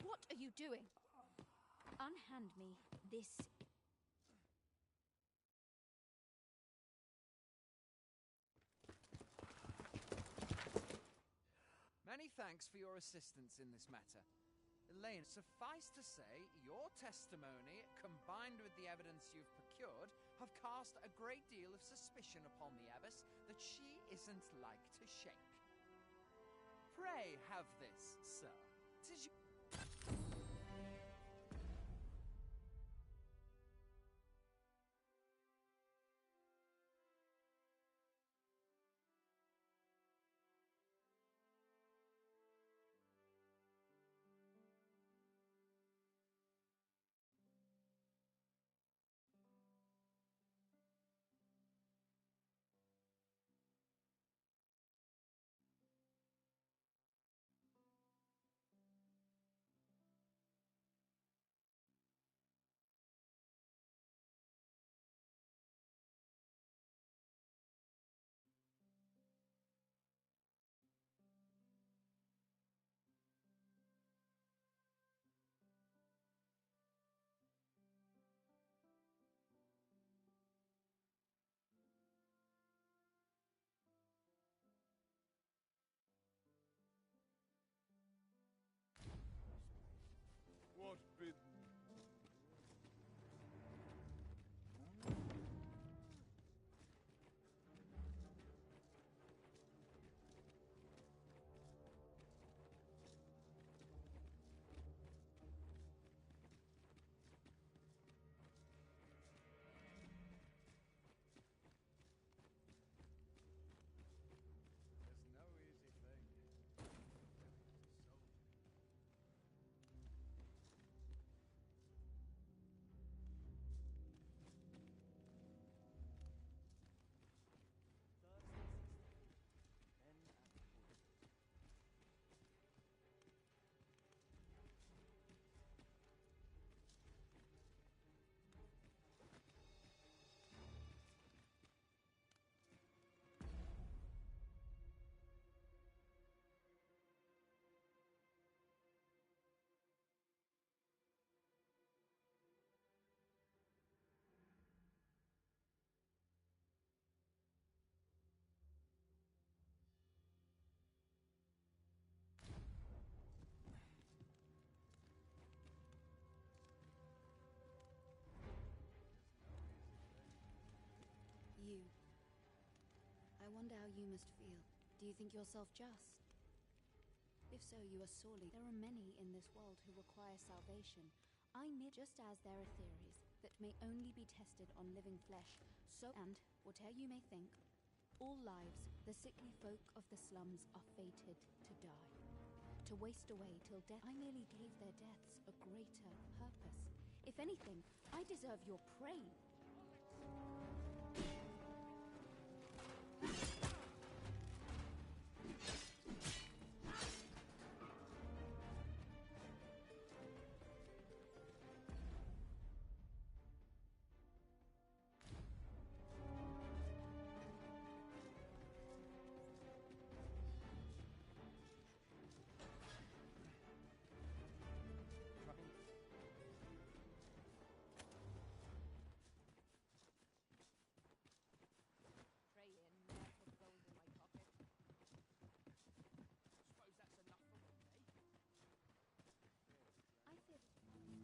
What are you doing? Unhand me this. Many thanks for your assistance in this matter. Elaine, suffice to say, your testimony, combined with the evidence you've procured, have cast a great deal of suspicion upon the Abbess that she isn't like to shake. Pray have this, sir. 'Tis understand how you must feel. Do you think yourself just? If so, you are sorely. There are many in this world who require salvation. Just as there are theories that may only be tested on living flesh, so and whatever you may think, all lives, the sickly folk of the slums are fated to die, to waste away till death. I merely gave their deaths a greater purpose. If anything, I deserve your praise.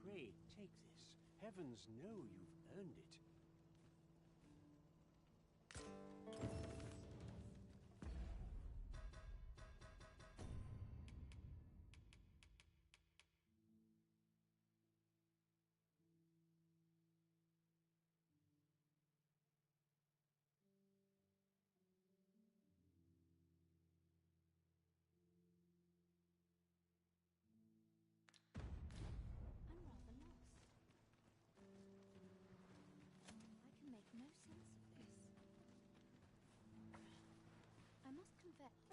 Pray, take this. Heavens know you've earned it.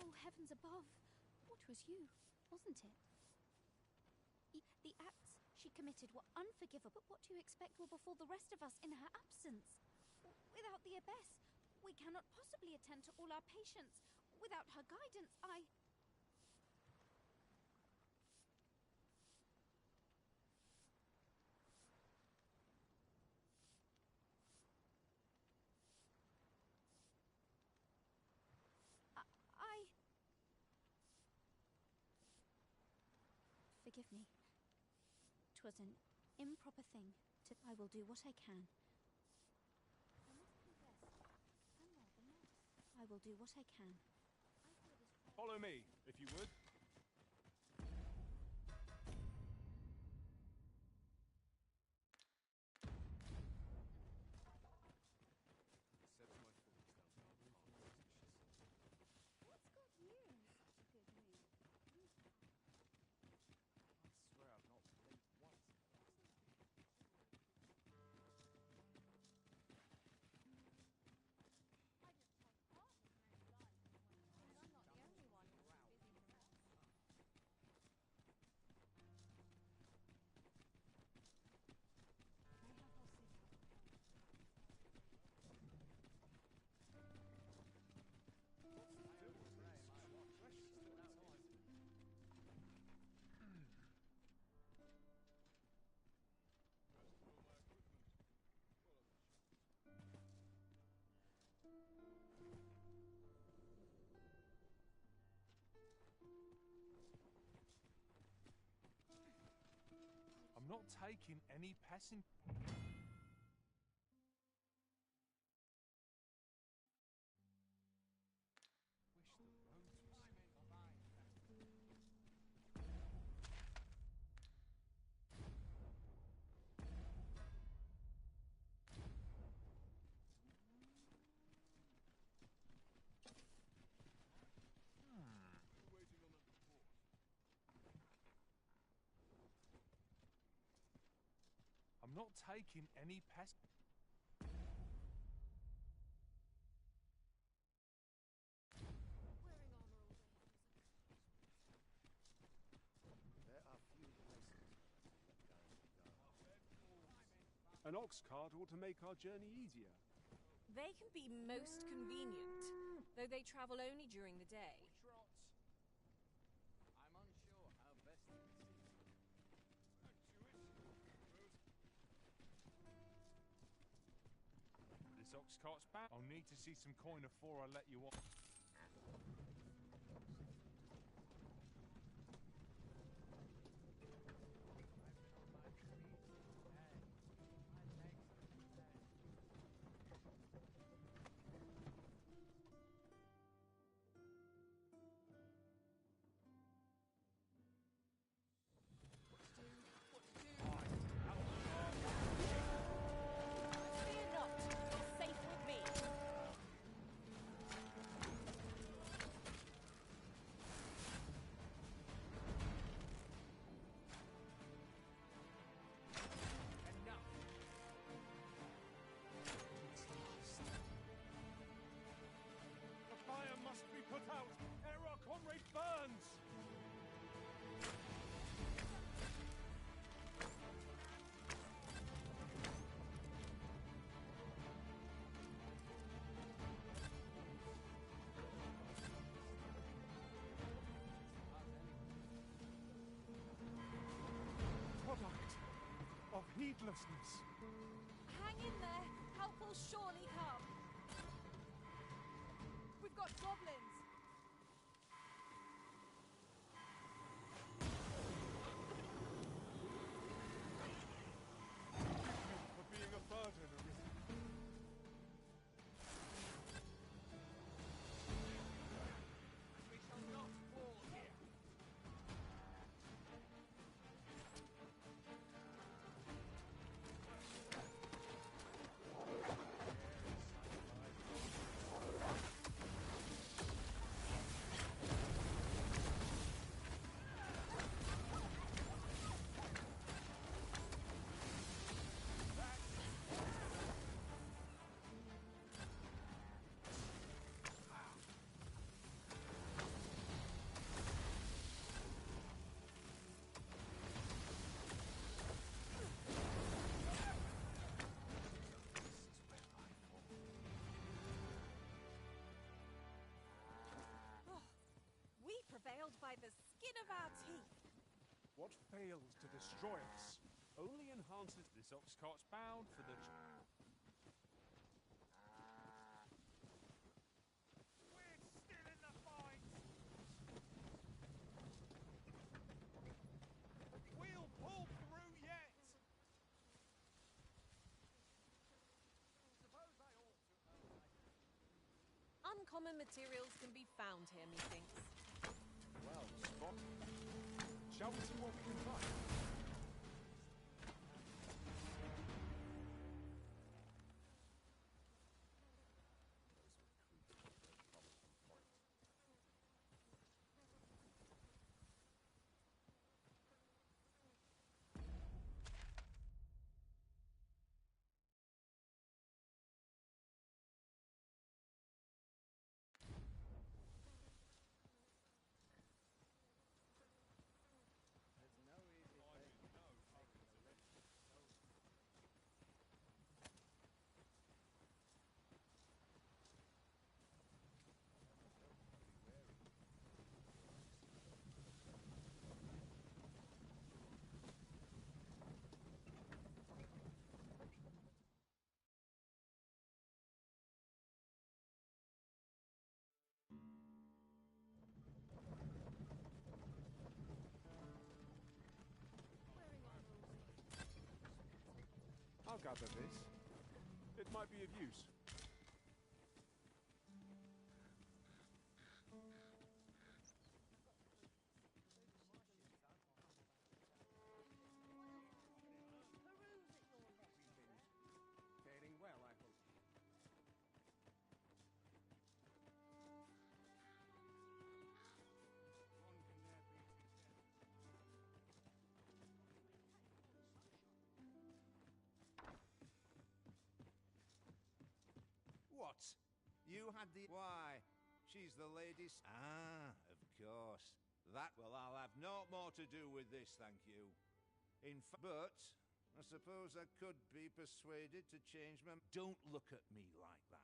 Oh, heavens above! What was you, wasn't it? The acts she committed were unforgivable, but what do you expect will befall the rest of us in her absence? Without the Abbess, we cannot possibly attend to all our patients. Without her guidance, I... Forgive me. 'Twas an improper thing to... I will do what I can. I must confess, I'm rather nervous. I will do what I can. Follow me, if you would. What's got you in such a good mood? I'm not taking any passing... I'm not taking any pass... There are few places An ox cart ought to make our journey easier. They can be most convenient, though they travel only during the day. I'm unsure how best to receive you. This ox cart's back. I'll need to see some coin before I let you on. heedlessness. Hang in there. Help will surely come. We've got goblins. For being a burden, Arisen. We shall not fall here. We prevailed by the skin of our teeth. What fails to destroy us only enhances this ox cart's bound for the... We're still in the fight. We'll pull through yet. Suppose I ought to. Uncommon materials can be found here, methinks. Well spotted. Shall we see what we can find? I'll gather this. It might be of use. Faring well, I hope. What? You had the... Why? She's the lady's... Ah, of course. That... Well, I'll have naught more to do with this, thank you. But... I suppose I could be persuaded to change my... Don't look at me like that.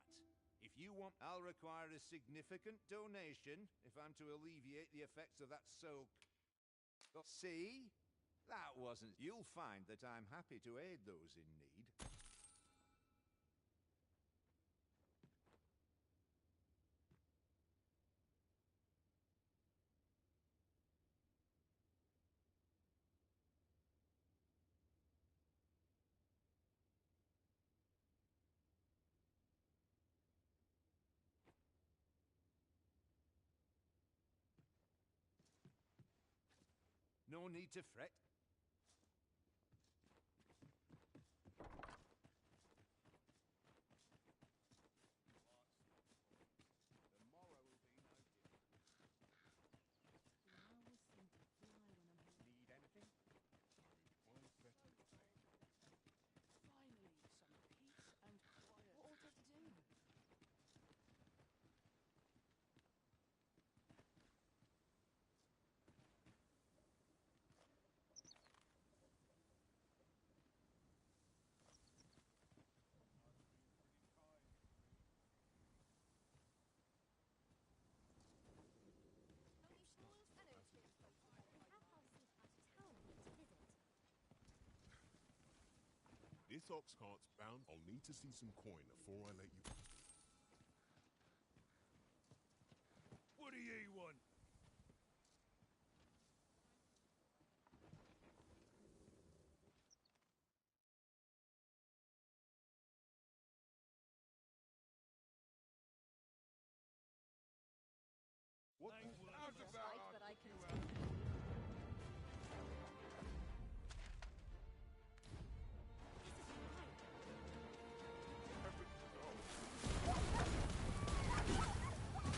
If you want... I'll require a significant donation if I'm to alleviate the effects of that soak. See? That wasn't... You'll find that I'm happy to aid those in need. No need to fret. Need anything? Finally, some peace and quiet. What ought I to do? This ox cart's bound. I'll need to see some coin before I let you... What do ye want? What? How's about Right, but I can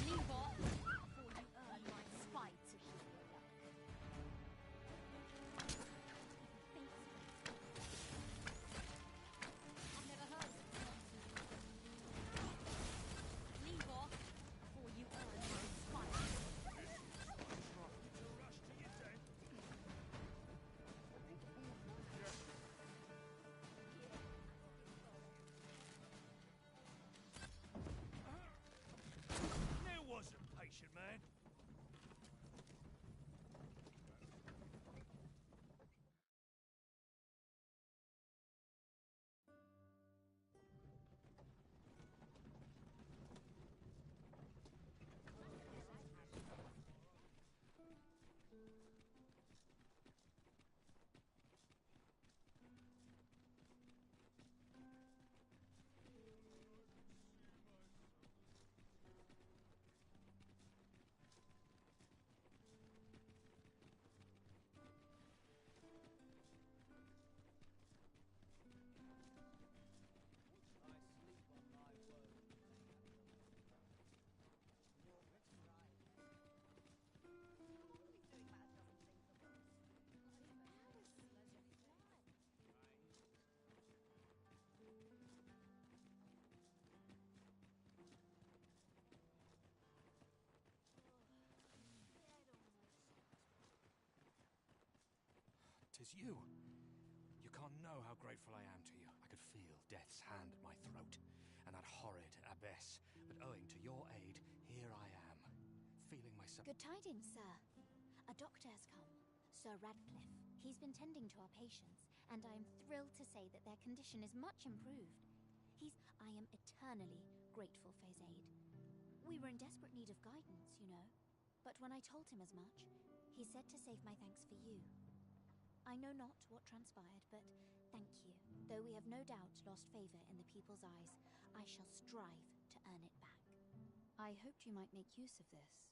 Leave off before you earn my spite to heal your luck. I've never heard of it. Leave off before you earn my spite. Rush to your death. There wasn't, patient man. Tis you. You can't know how grateful I am to you. I could feel death's hand at my throat, and that horrid abbess. But owing to your aid, here I am, feeling myself... Good tidings, sir. A doctor has come, Sir Radcliffe. He's been tending to our patients, and I am thrilled to say that their condition is much improved. I am eternally grateful for his aid. We were in desperate need of guidance, you know. But when I told him as much, he said to save my thanks for you. I know not what transpired, but thank you. Though we have no doubt lost favor in the people's eyes, I shall strive to earn it back. I hoped you might make use of this.